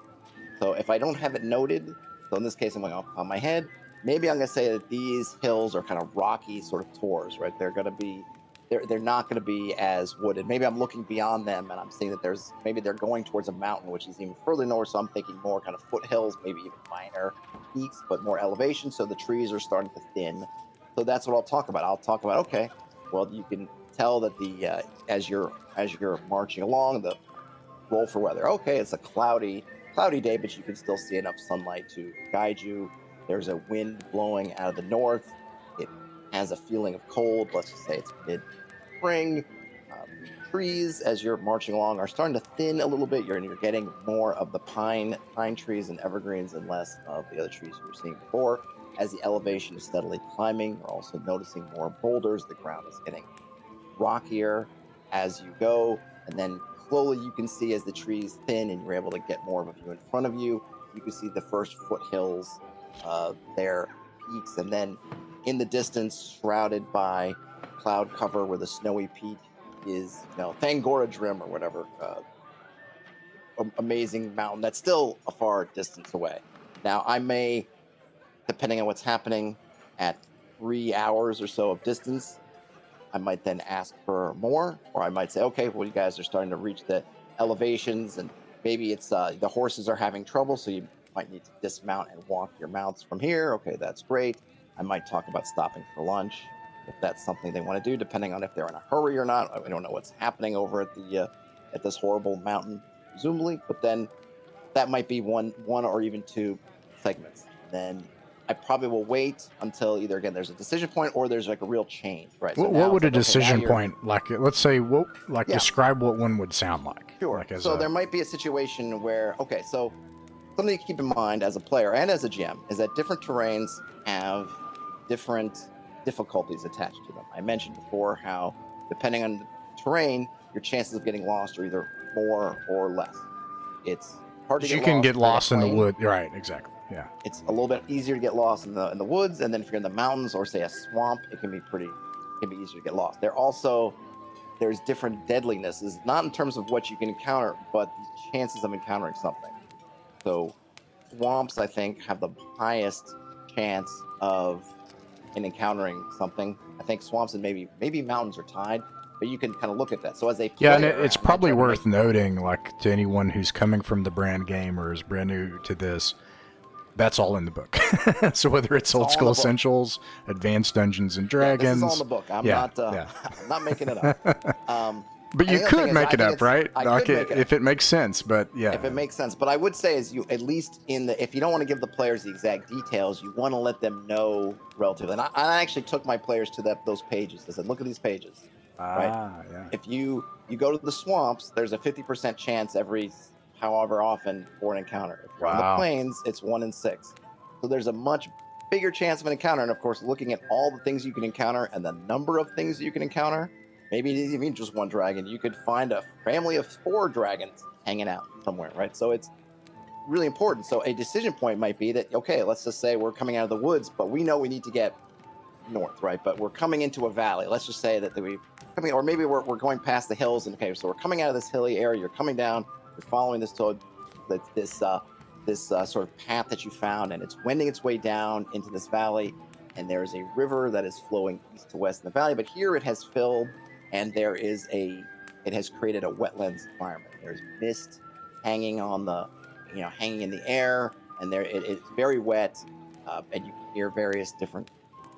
So if I don't have it noted, so in this case I'm going off on my head, maybe I'm going to say that these hills are kind of rocky sort of tors, right? They're not going to be as wooded. Maybe I'm looking beyond them and I'm seeing that maybe they're going towards a mountain, which is even further north. So I'm thinking more kind of foothills, maybe even minor peaks, but more elevation. So the trees are starting to thin. So that's what I'll talk about. I'll talk about, okay, well, you can tell that as you're marching along, the roll for weather. Okay, it's a cloudy day, but you can still see enough sunlight to guide you. There's a wind blowing out of the north. It has a feeling of cold. Let's just say it's mid-spring. Trees, as you're marching along, are starting to thin a little bit. You're getting more of the pine trees and evergreens and less of the other trees you were seeing before. As the elevation is steadily climbing, you're also noticing more boulders. The ground is getting rockier as you go, and then slowly you can see as the trees thin and you're able to get more of a view in front of you. You can see the first foothills, their peaks, and then in the distance, shrouded by cloud cover where the snowy peak is, Thangora Drim or whatever, amazing mountain that's still a far distance away. Now, I may, depending on what's happening at 3 hours or so of distance, I might then ask for more, or I might say, okay, well, you guys are starting to reach the elevations, and maybe it's the horses are having trouble, so you might need to dismount and walk your mounts from here. Okay, that's great. I might talk about stopping for lunch if that's something they want to do, depending on if they're in a hurry or not. I don't know what's happening over at the at this horrible mountain, presumably, but then that might be one or even 2 segments. Then I probably will wait until either, again, there's a decision point or there's like a real change, right? So what would a decision point, like, let's say, describe what one would sound like? Sure. Like so there might be a situation where, okay, so something to keep in mind as a player and as a GM is that different terrains have different difficulties attached to them. I mentioned before how, depending on the terrain, your chances of getting lost are either more or less. It's hard to get lost. You can get lost in the wood. Right, exactly. Yeah. It's a little bit easier to get lost in the woods, and then if you're in the mountains or say a swamp, it can be easier to get lost. There's different deadlinesses, not in terms of what you can encounter, but the chances of encountering something. So swamps, I think, have the highest chance of encountering something. I think swamps and maybe mountains are tied, but you can kind of look at that. So as a player, yeah, and it's probably worth noting, like, to anyone who's coming from the brand game or is brand new to this, that's all in the book. So whether it's Old School Essentials, Advanced Dungeons and Dragons, this is all in the book. I'm not making it up. But you could make it up, right? If it makes sense, but yeah. If it makes sense. But I would say is you, at least if you don't want to give the players the exact details, you want to let them know relatively. And I actually took my players to those pages. I said, look at these pages. Right? Yeah. If you go to the swamps, there's a 50% chance every however often for an encounter. If you're on the plains, it's 1 in 6. So there's a much bigger chance of an encounter. And of course, looking at all the things you can encounter and the number of things you can encounter, maybe it isn't even just one dragon. You could find a family of 4 dragons hanging out somewhere, right? So it's really important. So a decision point might be that, okay, let's just say we're coming out of the woods, but we know we need to get north, right? But we're coming into a valley. Let's just say that or maybe we're going past the hills, and okay, so we're coming out of this hilly area. You're coming down. You're following this sort of path that you found, and it's wending its way down into this valley. And there is a river that is flowing east to west in the valley. But here it has filled, and it has created a wetlands environment. There's mist hanging hanging in the air, and it's very wet, and you can hear various different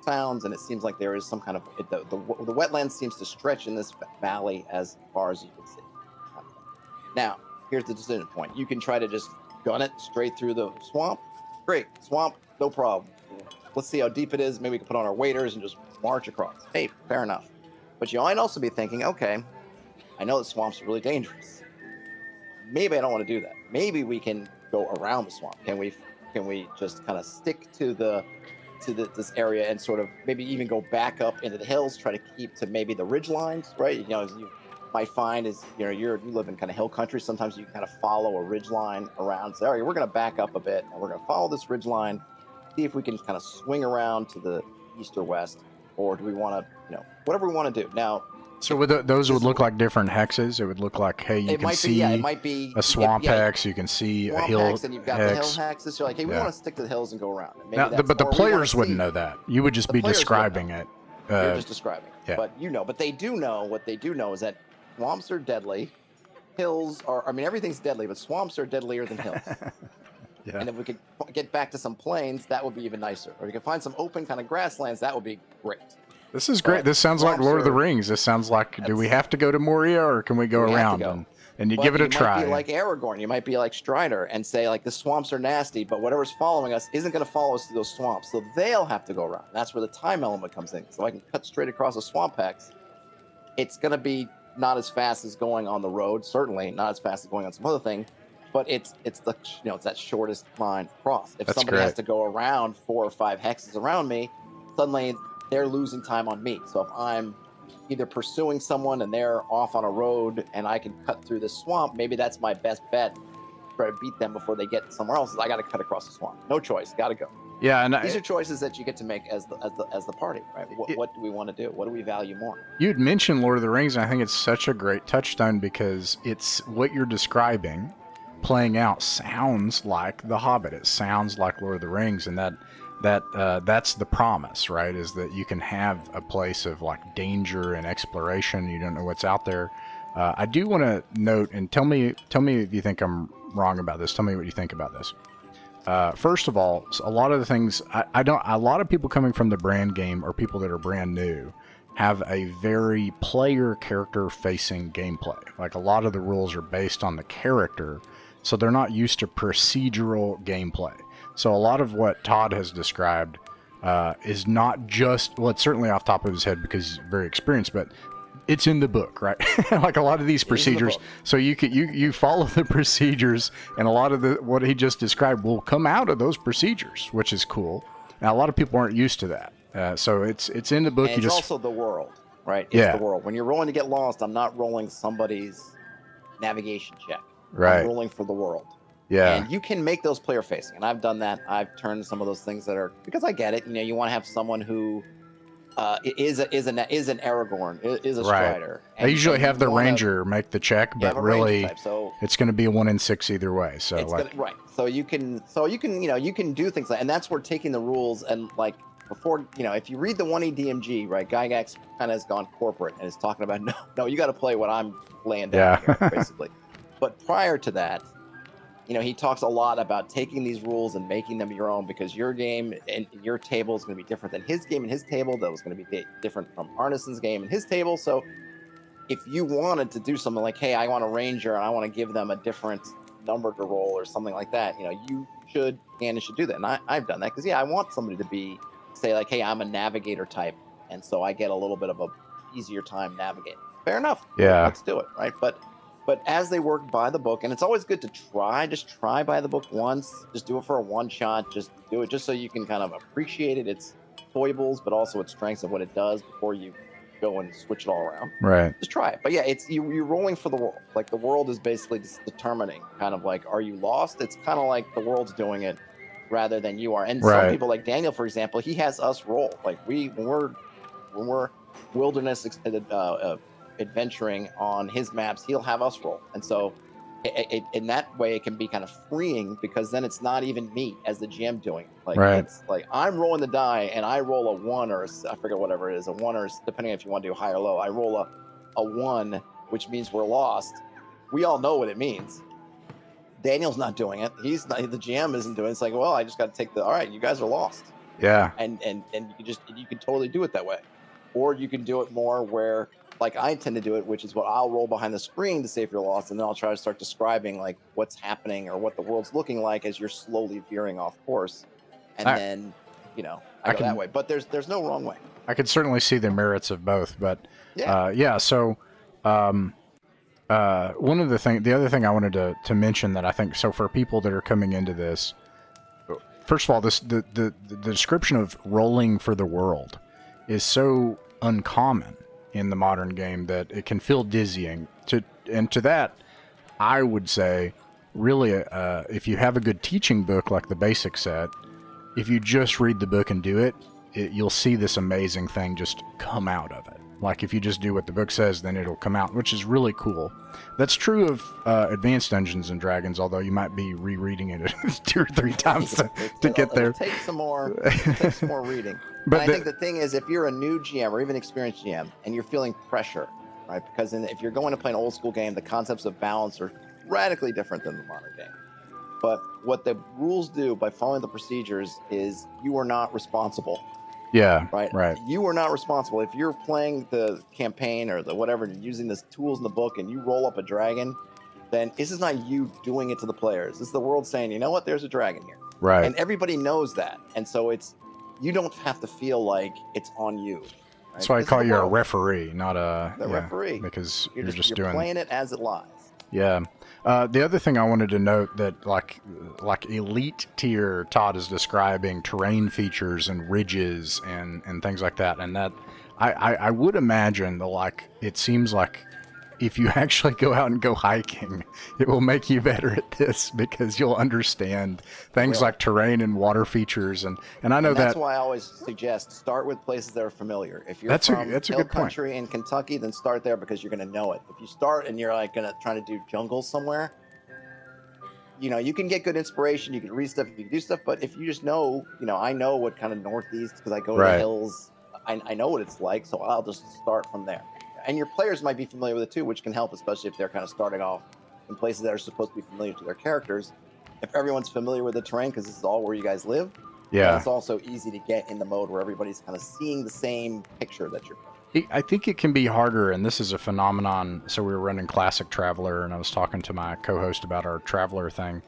sounds, and it seems like there is some kind of the wetland seems to stretch in this valley as far as you can see. Now, here's the decision point. You can try to just gun it straight through the swamp. Great, swamp, no problem. Let's see how deep it is. Maybe we can put on our waders and just march across. Hey, fair enough. But you might also be thinking, okay, I know that swamps are really dangerous. Maybe I don't want to do that. Maybe we can go around the swamp. Can we just kind of stick to this area and sort of maybe even go back up into the hills, try to keep to maybe the ridge lines, right? As you might find is, you live in kind of hill country. Sometimes you can kind of follow a ridge line around. Say, all right, we're going to back up a bit and we're going to follow this ridge line, see if we can kind of swing around to the east or west, or do we want to, whatever we want to do. Now, so those would look like different hexes. It would look like, hey, you can see a swamp hex, you can see a hill hex. And you've got the hill hexes. So you're like, hey, we want to stick to the hills and go around. And now, but the players wouldn't know that. You would just be describing it. You're just describing it. Yeah. But they do know, what they do know is that swamps are deadly. Hills are, everything's deadly, but swamps are deadlier than hills. Yeah. And if we could get back to some plains, that would be even nicer. Or we could find some open kind of grasslands, that would be great. This is great. This sounds like Lord of the Rings. This sounds like, do we have to go to Moria, or can we go around? And you give it a try. You might be like Aragorn. You might be like Strider and say, like, the swamps are nasty, but whatever's following us isn't going to follow us through those swamps. So they'll have to go around. That's where the time element comes in. So I can cut straight across a swamp hex. It's going to be not as fast as going on the road, certainly not as fast as going on some other thing, but it's that shortest line across. If somebody has to go around 4 or 5 hexes around me, suddenly they're losing time on me. So if I'm either pursuing someone and they're off on a road and I can cut through the swamp, maybe that's my best bet. Try to beat them before they get somewhere else. I got to cut across the swamp. No choice. Got to go. Yeah, and these are choices that you get to make as the party, right? What do we want to do? What do we value more? You'd mentioned Lord of the Rings, and I think it's such a great touchstone because it's what you're describing playing out sounds like The Hobbit. It sounds like Lord of the Rings, and that's the promise, right? Is that you can have a place of like danger and exploration. You don't know what's out there. I do want to note, and tell me if you think I'm wrong about this. Tell me what you think about this. First of all, a lot of the things a lot of people coming from the brand game or people that are brand new have a very player character facing gameplay. Like a lot of the rules are based on the character, so they're not used to procedural gameplay. So a lot of what Todd has described is not just, well, it's certainly off the top of his head because he's very experienced, but it's in the book, right? Like a lot of these procedures. So you follow the procedures, and a lot of what he just described will come out of those procedures, which is cool. Now, a lot of people aren't used to that. So it's in the book. And it's also the world, right? It's the world. When you're rolling to get lost, I'm not rolling somebody's navigation check. Right. I'm rolling for the world. Yeah. And you can make those player facing, and I've done that. I've turned some of those things that are, because I get it. You know, you want to have someone who is an Aragorn, is a Strider. I usually have the Ranger make the check, but really, so it's going to be a 1 in 6 either way. So right. So you can do things like, and that's where taking the rules and like before, if you read the 1E DMG, right, Gygax kind of has gone corporate and is talking about no, you got to play what I'm laying down here, basically. But prior to that, he talks a lot about taking these rules and making them your own, because your game and your table is going to be different than his game and his table. That was going to be different from Arneson's game and his table. So if you wanted to do something like, hey, I want a Ranger and I want to give them a different number to roll or something like that, you should do that. And I've done that because, I want somebody to say like, hey, I'm a navigator type, and so I get a little bit of a easier time navigating. Fair enough. Yeah. Let's do it, right? But as they work by the book, and it's always good to try by the book once, just do it for a one shot, just do it just so you can kind of appreciate it, its foibles, but also its strengths of what it does before you go and switch it all around. Right. Just try it. But yeah, it's you're rolling for the world. Like the world is basically just determining kind of like, are you lost? It's kind of like the world's doing it rather than you are. And some people like Daniel, for example, he has us roll. Like when we're wilderness adventuring on his maps, he'll have us roll. And so in that way, it can be kind of freeing, because then it's not even me as the GM doing it. Like it's like I'm rolling the die and I roll a 1 or I forget whatever it is, a 1 or depending if you want to do high or low. I roll a 1, which means we're lost. We all know what it means. Daniel's not doing it. He's not, the GM isn't doing it. It's like, well, I just got to take all right, you guys are lost. Yeah. And you can totally do it that way. Or you can do it more where, like I tend to do it, which is what I'll roll behind the screen to see if you're lost, and then I'll try to start describing like what's happening or what the world's looking like as you're slowly veering off course, and then I go that way. But there's no wrong way. I could certainly see the merits of both, but So the other thing I wanted to mention that I think, so for people that are coming into this, first of all, the description of rolling for the world is so uncommon in the modern game that it can feel dizzying. To that, I would say, really, if you have a good teaching book like the basic set, if you just read the book and do it, you'll see this amazing thing just come out of it. Like if you just do what the book says, then it'll come out, which is really cool. That's true of Advanced Dungeons and Dragons, although you might be rereading it 2 or 3 times to get there. Take some more reading. But I think the thing is, if you're a new GM or even experienced GM and you're feeling pressure, right? Because if you're going to play an old school game, the concepts of balance are radically different than the modern game. But what the rules do by following the procedures is you are not responsible. Yeah. Right. You are not responsible. If you're playing the campaign or the whatever, and using the tools in the book, and you roll up a dragon, then this is not you doing it to the players. This is the world saying, you know what, there's a dragon here. Right. And everybody knows that. And so you don't have to feel like it's on you. Right? That's why I call you a referee, not a referee. Because you're just doing playing it as it lies. Yeah. The other thing I wanted to note that like elite tier Todd is describing terrain features and ridges and things like that, and that I would imagine it seems like if you actually go out and go hiking, it will make you better at this because you'll understand things like terrain and water features, and I know that's why I always suggest start with places that are familiar. If you're from hill country in Kentucky, then start there because you're going to know it. If you start and you're like trying to do jungle somewhere, you can get good inspiration, you can read stuff, you can do stuff, but if you just know, I know what kind of northeast, because I go to the hills, I know what it's like, so I'll just start from there. And your players might be familiar with it too, which can help, especially if they're kind of starting off in places that are supposed to be familiar to their characters. If everyone's familiar with the terrain, because this is all where you guys live, it's also easy to get in the mode where everybody's kind of seeing the same picture that you're playing. I think it can be harder, and this is a phenomenon. So we were running Classic Traveler, and I was talking to my co-host about our Traveler thing,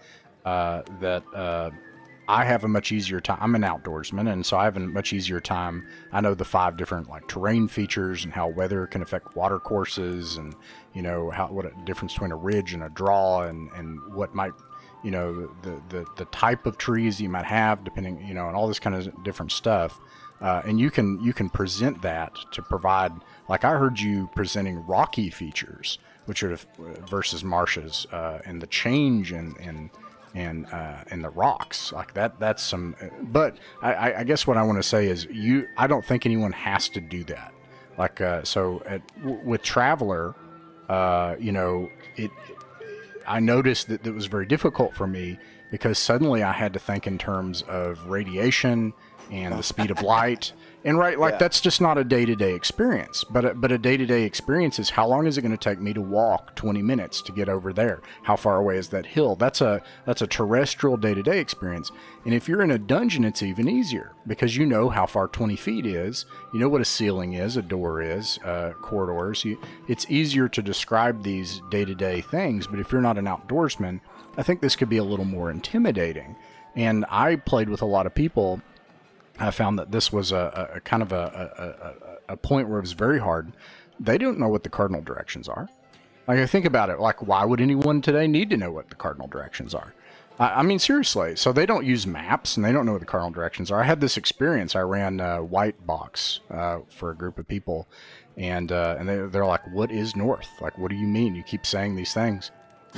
that I have a much easier time. I'm an outdoorsman, and so I have a much easier time. I know the 5 different terrain features and how weather can affect water courses, and what a difference between a ridge and a draw, and what might the type of trees you might have depending and all this kind of different stuff. And you can present that to provide, like I heard you presenting rocky features, which are versus marshes, and the change in the rocks like that's some. But I guess what I want to say is I don't think anyone has to do that. With Traveler, I noticed that it was very difficult for me because suddenly I had to think in terms of radiation and the speed of light. And that's just not a day-to-day experience. But a day-to-day experience is how long is it going to take me to walk 20 minutes to get over there? How far away is that hill? That's a terrestrial day-to-day experience. And if you're in a dungeon, it's even easier because you know how far 20 feet is. You know what a ceiling is, a door is, corridors. It's easier to describe these day-to-day things. But if you're not an outdoorsman, I think this could be a little more intimidating. And I played with a lot of people. I found that this was a kind of a point where it was very hard. They don't know what the cardinal directions are. I think about it, why would anyone today need to know what the cardinal directions are? I mean, seriously. So they don't use maps, and they don't know what the cardinal directions are. I had this experience. I ran White Box for a group of people, and they're like, "What is north? What do you mean? You keep saying these things."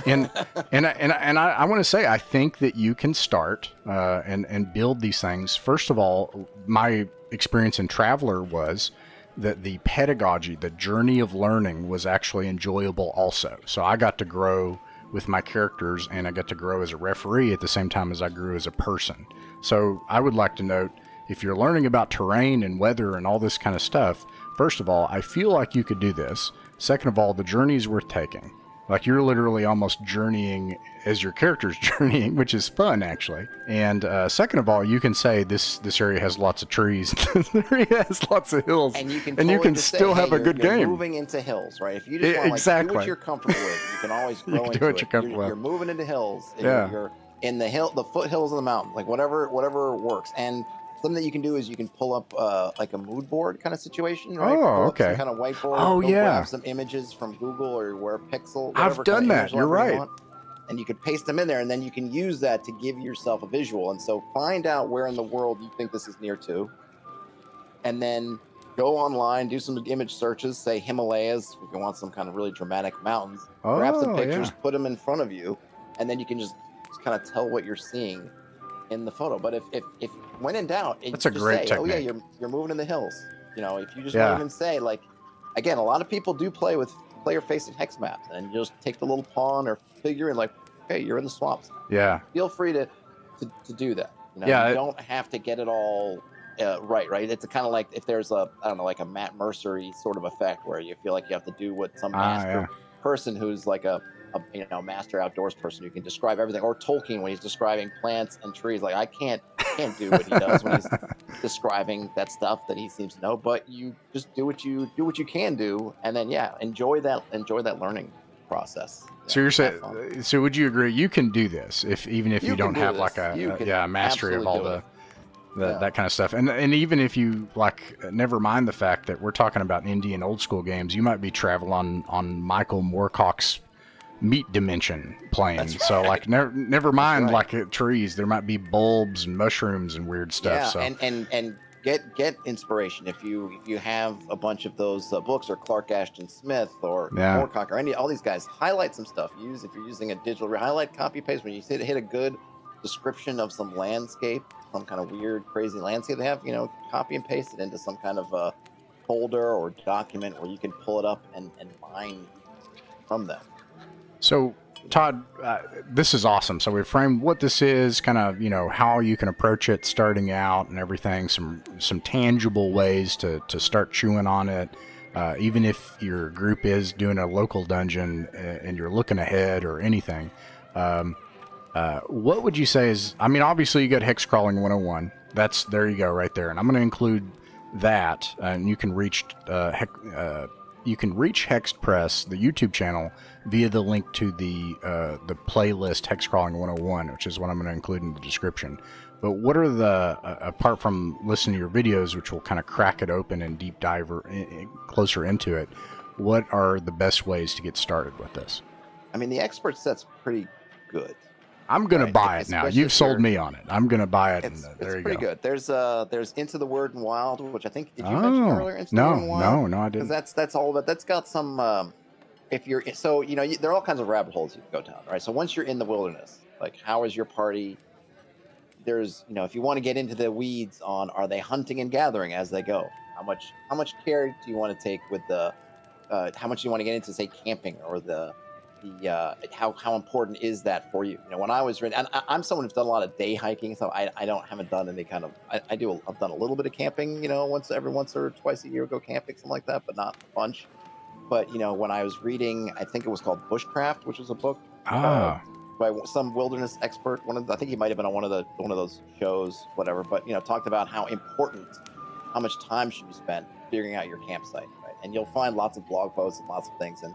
And I want to say, I think that you can start and build these things. First of all, my experience in Traveler was that the pedagogy, the journey of learning, was actually enjoyable also. So I got to grow with my characters, and I got to grow as a referee at the same time as I grew as a person. So I would like to note, if you're learning about terrain and weather and all this kind of stuff, first of all, I feel like you could do this. Second of all, the journey is worth taking. You're literally almost journeying as your character's journeying, which is fun, actually. And second of all, you can say this area has lots of trees, this area has lots of hills, and you can still have a good game. You're moving into hills, right? If you just want do what you're comfortable with, you can always grow into it. You're moving into hills. You're in the foothills of the mountain, whatever works. And something that you can do is you can pull up a mood board kind of situation, right? Oh, okay. Some kind of whiteboard. Oh, yeah. Grab some images from Google or where Pixel. I've done that. You're right. And you could paste them in there, and then you can use that to give yourself a visual. And so find out where in the world you think this is near to, and then go online, do some image searches, say Himalayas, if you want some kind of really dramatic mountains. Grab some pictures, put them in front of you, and then you can just kind of tell what you're seeing in the photo. But if when in doubt, that's a great technique. Oh yeah, you're moving in the hills. If you just don't even say, again, a lot of people do play with player-facing hex maps, and you just take the little pawn or figure and okay, you're in the swamps. Yeah. Feel free to do that. You don't have to get it all right. It's kind of like if there's a Matt Mercery sort of effect where you feel like you have to do what some master person who's a master outdoors person who can describe everything, or Tolkien when he's describing plants and trees. I can't do what he does when he's describing that stuff that he seems to know. But you just do what you can do, and then enjoy that learning process. So you're saying, so would you agree you can do this even if you don't have a mastery of all that kind of stuff, and even if you never mind the fact that we're talking about Indian old school games, you might be traveling on Michael Moorcock's meat dimension plane. That's So right. like never mind right. like trees. There might be bulbs and mushrooms and weird stuff. Yeah, So and get inspiration if you have a bunch of those books, or Clark Ashton Smith or Yeah. Moorcock or all these guys. Highlight some stuff. Use, if you're using a digital, highlight, copy, paste. When you hit a good description of some landscape, some kind of weird, crazy landscape they have, copy and paste it into some kind of a folder or document where you can pull it up and mine from them. So, Todd, this is awesome. So we framed what this is, kind of, how you can approach it starting out and everything, some tangible ways to start chewing on it. Even if your group is doing a local dungeon and you're looking ahead or anything, what would you say is, I mean, obviously you got Hexcrawling 101. There you go right there. And I'm going to include that, and you can reach Hexed Press, the YouTube channel, via the link to the playlist Hexcrawling 101, which is what I'm going to include in the description. But what are apart from listening to your videos, which will kind of crack it open and deep dive closer into it, what are the best ways to get started with this? I mean, the expert set's pretty good. I'm going to buy it now. You've sold me on it. I'm going to buy it. It's There you pretty go. good. There's Into the Word and Wild, which I think, did you mention earlier? Into the Word and Wild? No, I didn't. Because that's all about. That's got some. If you're there are all kinds of rabbit holes you can go down, right? So once you're in the wilderness, like, how is your party? There's, if you want to get into the weeds on, are they hunting and gathering as they go? How much care do you want to take with the? How much do you want to get into, say, camping, or how important is that for you? When I was ready, and I'm someone who's done a lot of day hiking, so I haven't done any kind of, I've done a little bit of camping, once or twice a year, go camping, something like that, but not a bunch. But when I was reading, I think it was called Bushcraft, which was a book by some wilderness expert. I think he might have been on one of those shows, whatever. But talked about how much time should be spent figuring out your campsite, right? And you'll find lots of blog posts and lots of things, and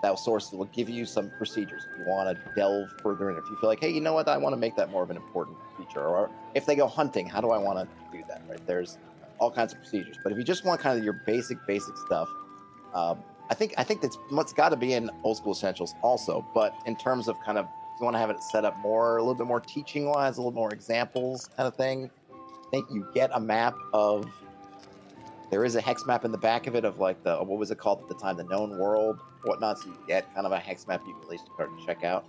that source will give you some procedures if you want to delve further in. If you feel like, hey, you know what, I want to make that more of an important feature, or if they go hunting, how do I want to do that, right? There's all kinds of procedures. But if you just want kind of your basic stuff, I think it's got to be in Old School Essentials also. But in terms of kind of, if you want to have it set up more, a little bit more teaching wise, a little more examples kind of thing, I think you get a map of. There is a hex map in the back of it of, like, what was it called at the time, the known world, whatnot. So you get kind of a hex map you can at least start to check out.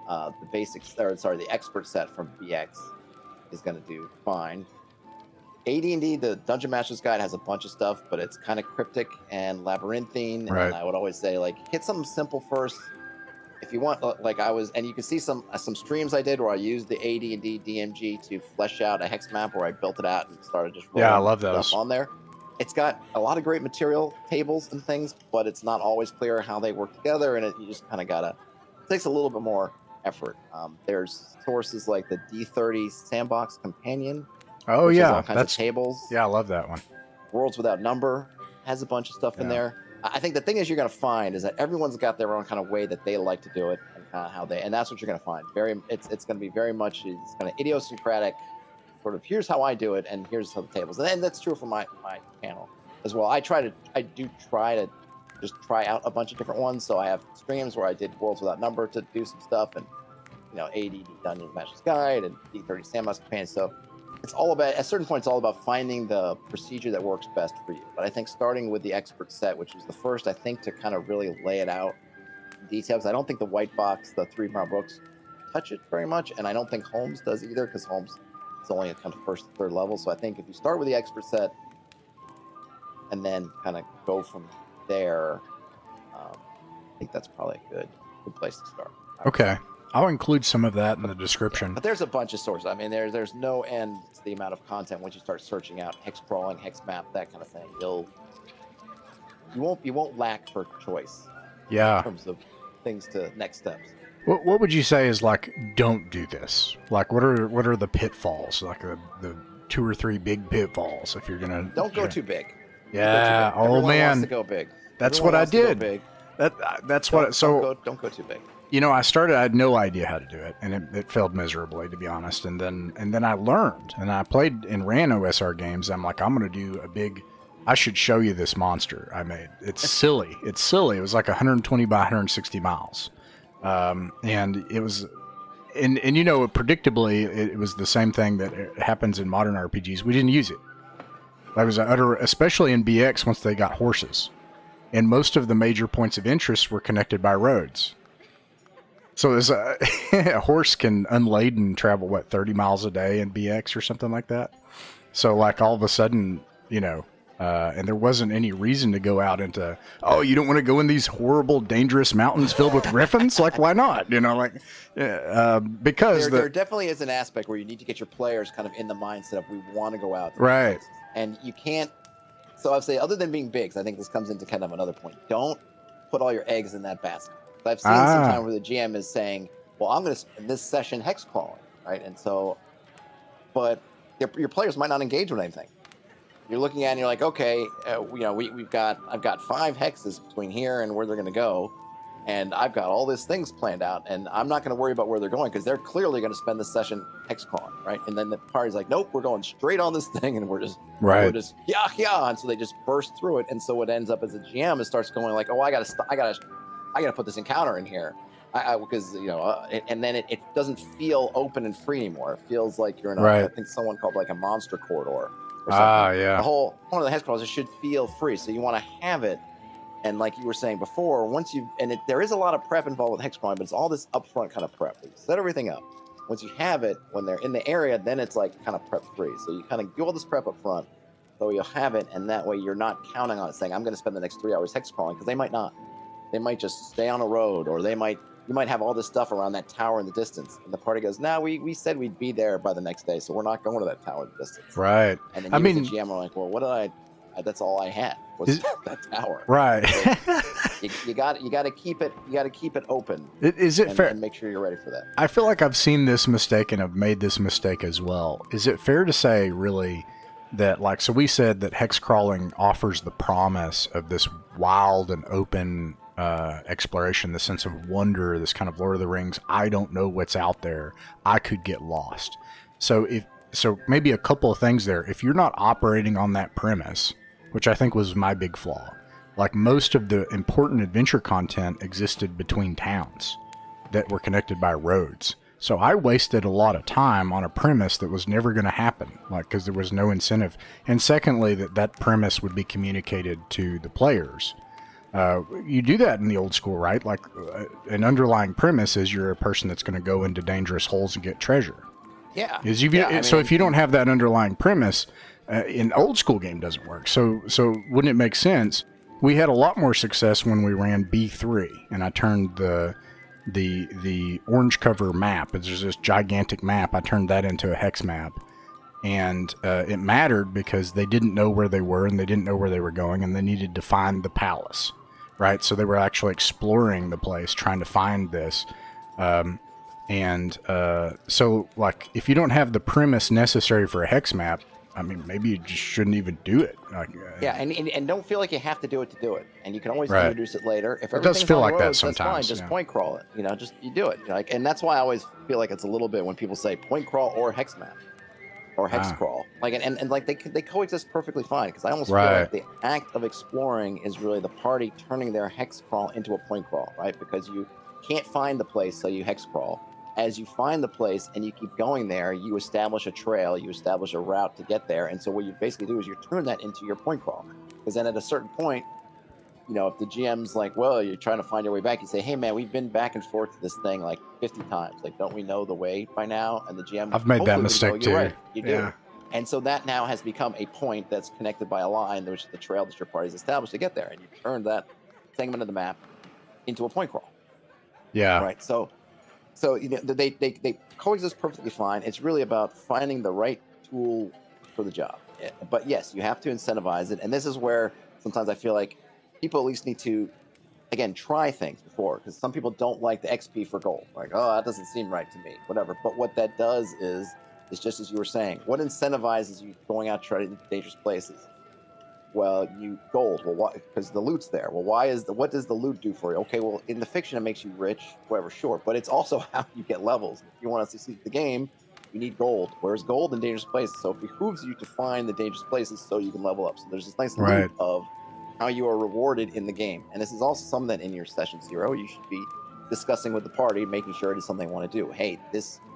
The expert set from BX is going to do fine. AD&D, the Dungeon Master's Guide, has a bunch of stuff, but it's kind of cryptic and labyrinthine. Right. And I would always say, like, hit something simple first. If you want, and you can see some streams I did where I used the AD&D DMG to flesh out a hex map where I built it out and started just rolling I love those stuff on there. It's got a lot of great material, tables and things, but it's not always clear how they work together, and you just kind of it takes a little bit more effort. There's sources like the D30 Sandbox Companion. Oh, which has yeah. all kinds of tables. Yeah, I love that one. Worlds Without Number has a bunch of stuff in there. I think the thing is you're going to find is that everyone's got their own kind of way that they like to do it, and kind of and that's what you're going to find. It's going to be very much, it's kind of idiosyncratic, sort of, here's how I do it, and here's how the tables. And that's true for my channel as well. I do try to just try out a bunch of different ones. So I have streams where I did Worlds Without Number to do some stuff, and ADD Dungeon Master's Guide and D30 Sandbox Companion. So it's all about, at a certain point, it's all about finding the procedure that works best for you. But I think starting with the expert set, which was the first, I think, to kind of really lay it out in detail, because I don't think the white box, the 3 brown books, touch it very much, and I don't think Holmes does either, because Holmes is only at kind of first, third level. So I think if you start with the expert set and then kind of go from there, I think that's probably a good place to start. Okay. I'll include some of that in the description. But there's a bunch of sources. I mean, there's no end to the amount of content once you start searching out hex crawling, hex map, that kind of thing. You won't lack for choice. Yeah. In terms of things to next steps. What would you say is, like, don't do this? Like, what are the pitfalls? Like the 2 or 3 big pitfalls if you're gonna. Don't go too big. Yeah. Oh, Everyone man. wants to go big. That's Everyone what I wants to go did. big. That's what. So don't go too big. I had no idea how to do it, and it failed miserably, to be honest. And then I learned, and I played and ran OSR games. I'm like, I'm gonna do a big. I should show you this monster I made. It's silly. It's silly. It was like 120 by 160 miles, And it was, and you know, predictably, it was the same thing that happens in modern RPGs. We didn't use it. That was especially in BX once they got horses, and most of the major points of interest were connected by roads. So as a horse can unladen travel, what, 30 miles a day in BX or something like that. So like all of a sudden, you know, and there wasn't any reason to go out into, oh, you don't want to go in these horrible, dangerous mountains filled with griffins? Like, why not? You know, like, because there definitely is an aspect where you need to get your players kind of in the mindset of we want to go out. Right. And you can't. So I'd say, other than being big, 'cause I think this comes into kind of another point. Don't put all your eggs in that basket. I've seen sometimes where the GM is saying, well, I'm going to spend this session hex crawling, right? And so, but your players might not engage with anything. You're looking at it and you're like, okay, you know, I've got 5 hexes between here and where they're going to go. And I've got all these things planned out, and I'm not going to worry about where they're going because they're clearly going to spend this session hex crawling, right? And then the party's like, nope, we're going straight on this thing, and we're just yeah, and so they just burst through it. And so what ends up as a GM, it starts going like, oh, I gotta put this encounter in here, because you know, and then it doesn't feel open and free anymore. It feels like you're in I think someone called like a monster one of the hex crawls, it should feel free, so you want to have it. And like you were saying before, there is a lot of prep involved with hex crawling, but it's all this upfront kind of prep. You set everything up. Once you have it, when they're in the area, then it's like kind of prep free. So you kind of do all this prep up front, so you'll have it, and that way you're not counting on it saying, I'm going to spend the next 3 hours hex crawling, because they might not. They might just stay on a road, or you might have all this stuff around that tower in the distance. And the party goes, no, we said we'd be there by the next day, so we're not going to that tower in the distance. Right. And then the GM are like, well, what did that's all I had was that tower. Right. So you got to keep it open. Is it fair? And make sure you're ready for that. I feel like I've seen this mistake and I've made this mistake as well. Is it fair to say, really, that like, so we said that hex crawling offers the promise of this wild and open exploration, the sense of wonder, this kind of Lord of the Rings, I don't know what's out there, I could get lost. So maybe a couple of things there. If you're not operating on that premise, which I think was my big flaw, like most of the important adventure content existed between towns that were connected by roads. So I wasted a lot of time on a premise that was never going to happen, like, because there was no incentive. And secondly, that premise would be communicated to the players. You do that in the old school, right? Like an underlying premise is you're a person that's going to go into dangerous holes and get treasure. Yeah. So if you don't have that underlying premise, in old school game doesn't work. So wouldn't it make sense? We had a lot more success when we ran B3, and I turned the orange cover map. There's this gigantic map. I turned that into a hex map, and it mattered because they didn't know where they were and they didn't know where they were going, and they needed to find the palace, right? So they were actually exploring the place, trying to find this. So like, if you don't have the premise necessary for a hex map, I mean, maybe you just shouldn't even do it. And don't feel like you have to do it to do it. And you can always introduce it later. If it does feel like that roads, sometimes. That's fine. Just point crawl it. You know, just you do it. Like, and that's why I always feel like it's a little bit when people say point crawl or hex map or hex crawl. Like, and like they coexist perfectly fine, because I almost feel like the act of exploring is really the party turning their hex crawl into a point crawl, right? Because you can't find the place, so you hex crawl. As you find the place and you keep going there, you establish a trail, you establish a route to get there. And so what you basically do is you turn that into your point crawl. Because then at a certain point, you know, if the GM's like, well, you're trying to find your way back, you say, hey, man, we've been back and forth to this thing like 50 times. Like, don't we know the way by now? And the GM... I've made that mistake too. Right, you do. Yeah. And so that now has become a point that's connected by a line, which is the trail that your party's established to get there. And you turn that segment of the map into a point crawl. Yeah. Right. So you know, they coexist perfectly fine. It's really about finding the right tool for the job. But yes, you have to incentivize it. And this is where sometimes I feel like people at least need to, again, try things before. Because some people don't like the XP for gold. Like, oh, that doesn't seem right to me. Whatever. But what that does is just as you were saying, what incentivizes you going out trying dangerous places? Well, you gold. Well, why? Because the loot's there. Well, what does the loot do for you? Okay, well, in the fiction, it makes you rich, whatever, sure. But it's also how you get levels. If you want to succeed the game, you need gold. Where's gold in dangerous places? So it behooves you to find the dangerous places so you can level up. So there's this nice loop of how you are rewarded in the game. And this is also something that in your session 0, you should be discussing with the party, making sure it is something they want to do. Hey,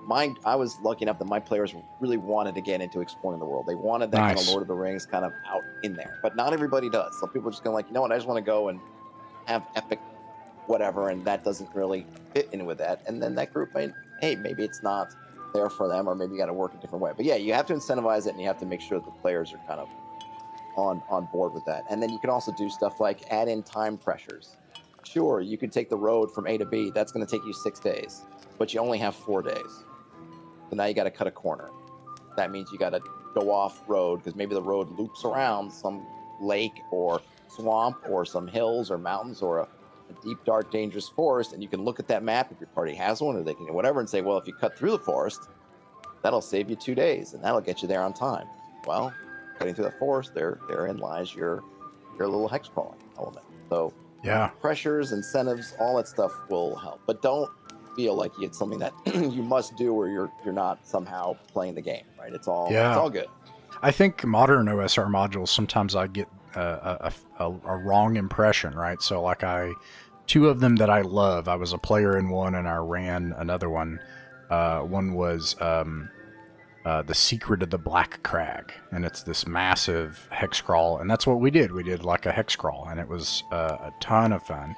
I was lucky enough that my players really wanted to get into exploring the world. They wanted that kind of Lord of the Rings kind of out in there, but not everybody does. Some people are just going like, you know what, I just want to go and have epic whatever, and that doesn't really fit in with that. And then that group maybe it's not there for them, or maybe you got to work a different way. But yeah, you have to incentivize it, and you have to make sure that the players are kind of on board with that. And then you can also do stuff like add in time pressures. Sure, you could take the road from A to B. That's going to take you 6 days, but you only have 4 days. So now you got to cut a corner. That means you got to go off road, because maybe the road loops around some lake or swamp or some hills or mountains or a deep, dark, dangerous forest, and you can look at that map if your party has one, or they can whatever, and say, well, if you cut through the forest, that'll save you 2 days, and that'll get you there on time. Well, cutting through that forest, therein lies your little hex crawling element. So yeah, pressures, incentives, all that stuff will help, but don't feel like it's something that you must do, or you're not somehow playing the game, right? It's all good. I think modern OSR modules, sometimes I get a wrong impression, right? So like two of them that I love, I was a player in one and I ran another one. One was The Secret of the Black Crag, and it's this massive hex crawl, and that's what we did. We did like a hex crawl, and it was a ton of fun.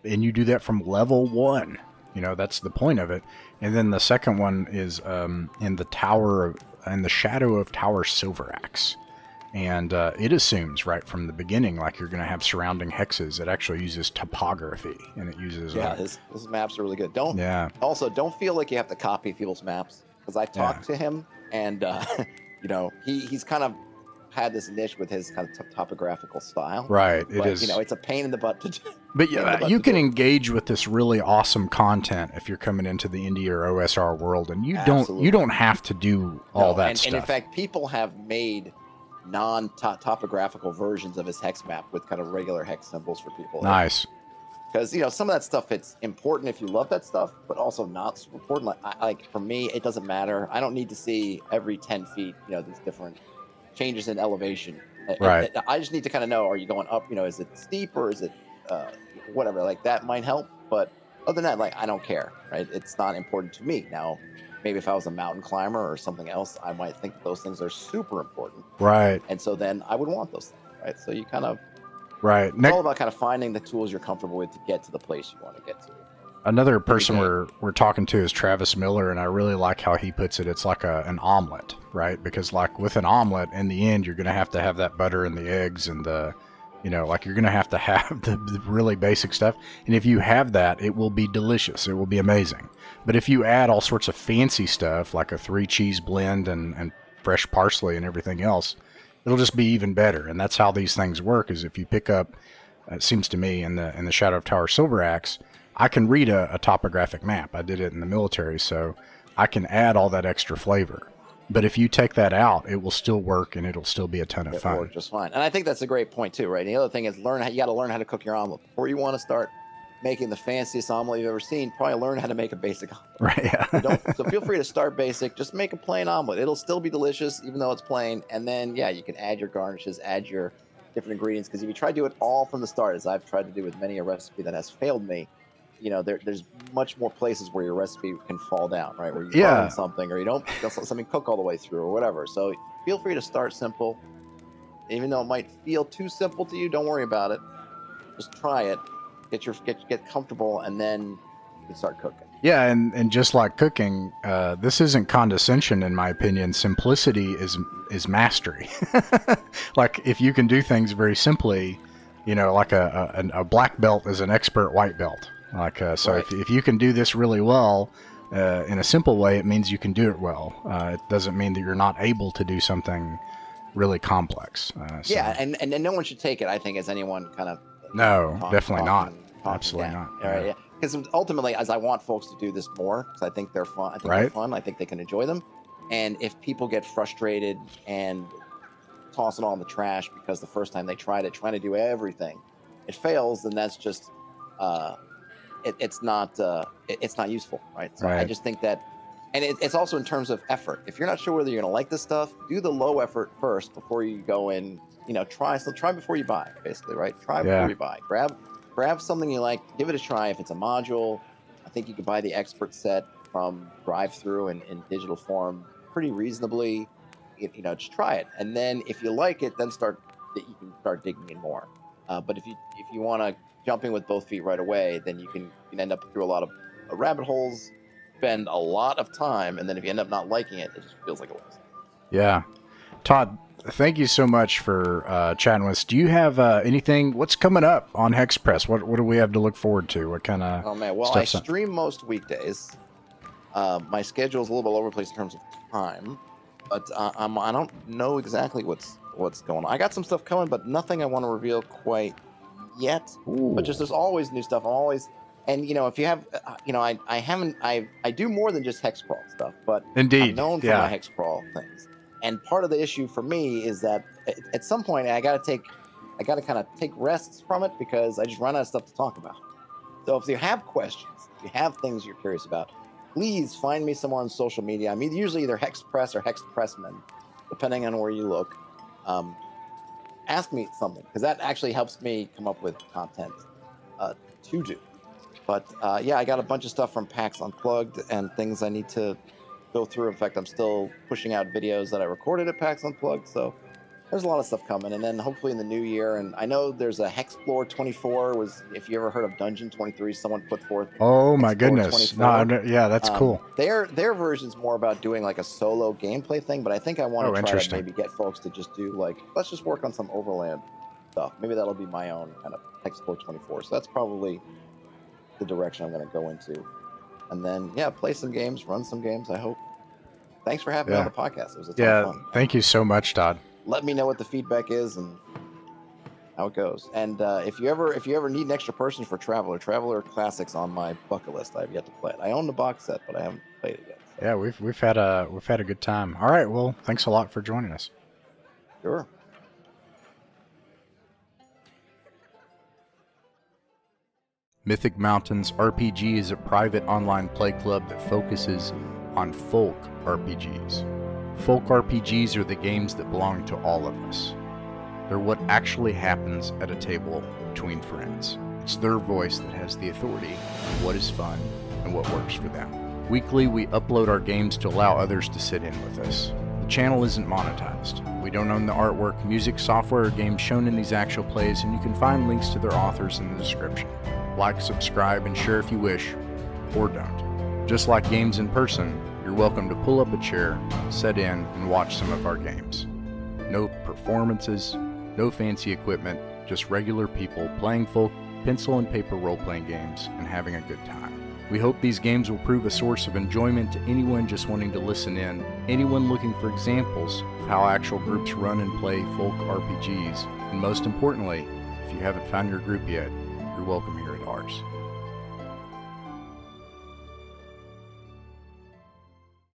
And you do that from level 1. That's the point of it. And then the second one is in the shadow of Tower Silveraxe. And it assumes right from the beginning, like you're going to have surrounding hexes. It actually uses topography, and it uses his maps are really good. Don't feel like you have to copy people's maps, because I talked to him, and he's kind of had this niche with his kind of topographical style. Right. It is. It's a pain in the butt to do. But yeah, you can engage with this really awesome content if you're coming into the indie or OSR world, and you don't have to do all that stuff. And in fact, people have made non-topographical versions of his hex map with kind of regular hex symbols for people. Nice. Because some of that stuff, it's important if you love that stuff, but also not so important. Like for me, it doesn't matter. I don't need to see every 10 feet, these different changes in elevation. Right. I just need to kind of know, are you going up? Is it steep, or is it whatever? Like that might help, but other than that, like I don't care. Right? It's not important to me. Now, maybe if I was a mountain climber or something else, I might think those things are super important. Right. And so then I would want those things. Right. So you kind of. Right. It's all about kind of finding the tools you're comfortable with to get to the place you want to get to. Another person we're talking to is Travis Miller, and I really like how he puts it. It's like an omelet, right? Because like with an omelet, in the end, you're going to have that butter and the eggs and the, like you're going to have the really basic stuff. And if you have that, it will be delicious. It will be amazing. But if you add all sorts of fancy stuff, like a 3-cheese blend and fresh parsley and everything else, it'll just be even better. And that's how these things work, is if you pick up, it seems to me, in the Shadow of Tower Silveraxe, I can read a topographic map. I did it in the military, so I can add all that extra flavor. But if you take that out, it will still work, and it'll still be a ton of fun. It'll work just fine. And I think that's a great point too, right? And the other thing is you got to learn how to cook your omelet. Before you want to start making the fanciest omelet you've ever seen, probably learn how to make a basic omelet. Right, yeah. So feel free to start basic. Just make a plain omelet. It'll still be delicious, even though it's plain. And then, you can add your garnishes, add your different ingredients. Because if you try to do it all from the start, as I've tried to do with many a recipe that has failed me, there's much more places where your recipe can fall down, right? Where you burn something, or you don't let something cook all the way through, or whatever. So feel free to start simple. Even though it might feel too simple to you, don't worry about it. Just try it. Get comfortable, and then you can start cooking. Yeah, and just like cooking, this isn't condescension, in my opinion. Simplicity is mastery. Like if you can do things very simply, like a black belt is an expert white belt. Like so, right. If you can do this really well in a simple way, it means you can do it well. It doesn't mean that you're not able to do something really complex. Yeah, and no one should take it, I think, as anyone kind of. No, definitely not. Absolutely not. All right, yeah. Because ultimately, as I want folks to do this more, because I think they're fun. I think they can enjoy them. And if people get frustrated and toss it all in the trash because the first time they tried it, trying to do everything, it fails, then that's just it's not useful, right? So I just think that, and it's also in terms of effort. If you're not sure whether you're going to like this stuff, do the low effort first before you go in. Try before you buy, basically, right? Try before you buy. Grab something you like, give it a try. If it's a module, think you could buy the expert set from Drive-Thru in digital form pretty reasonably. You know, just try it, and then if you like it, then you can start digging in more. But if you want to jump in with both feet right away, then you can end up through a lot of rabbit holes, spend a lot of time, and then if you end up not liking it, it just feels like a waste. Yeah. Todd, thank you so much for chatting with us. Do you have anything? What's coming up on Hexed Press? What do we have to look forward to? What kind of? Oh man, well, I stream most weekdays. My schedule is a little bit all over the place in terms of time, but I don't know exactly what's going on. I got some stuff coming, but nothing I want to reveal quite yet. Ooh. But just there's always new stuff. I'm always, and you know, if you have, you know, I do more than just Hexcrawl stuff, but indeed, I'm known for my Hexcrawl things. And part of the issue for me is that at some point I got to kind of take rests from it because I just run out of stuff to talk about. So if you have questions, if you have things you're curious about, please find me somewhere on social media. I'm usually either Hexed Press or Hexed Pressman, depending on where you look. Ask me something, because that actually helps me come up with content to do. But yeah, I got a bunch of stuff from PAX Unplugged and things I need to go through. In fact, I'm still pushing out videos that I recorded at PAX Unplugged, so there's a lot of stuff coming. And then hopefully in the new year, and I know there's a Hexplore 24, was, if you ever heard of Dungeon 23, someone put forth. Oh my goodness. No, yeah, that's cool. Their version's more about doing like a solo gameplay thing, but I think I want to try to maybe get folks to just do like, let's just work on some overland stuff. Maybe that'll be my own kind of Hexplore 24. So that's probably the direction I'm going to go into. And then, yeah, play some games, run some games, I hope. Thanks for having me on the podcast. It was a ton of fun. Thank you so much, Todd. Let me know what the feedback is and how it goes. And if you ever need an extra person for Traveler Classics on my bucket list. I've yet to play it. I own the box set, but I haven't played it yet. So. Yeah, we've had a good time. All right, well, thanks a lot for joining us. Sure. Mythic Mountains RPG is a private online play club that focuses on folk RPGs. Folk RPGs are the games that belong to all of us. They're what actually happens at a table between friends. It's their voice that has the authority on what is fun and what works for them. Weekly, we upload our games to allow others to sit in with us. The channel isn't monetized. We don't own the artwork, music, software, or games shown in these actual plays, and you can find links to their authors in the description. Like, subscribe, and share if you wish, or don't. Just like games in person, you're welcome to pull up a chair, sit in, and watch some of our games. No performances, no fancy equipment, just regular people playing folk pencil and paper role-playing games and having a good time. We hope these games will prove a source of enjoyment to anyone just wanting to listen in, anyone looking for examples of how actual groups run and play folk RPGs, and most importantly, if you haven't found your group yet, you're welcome here at ours.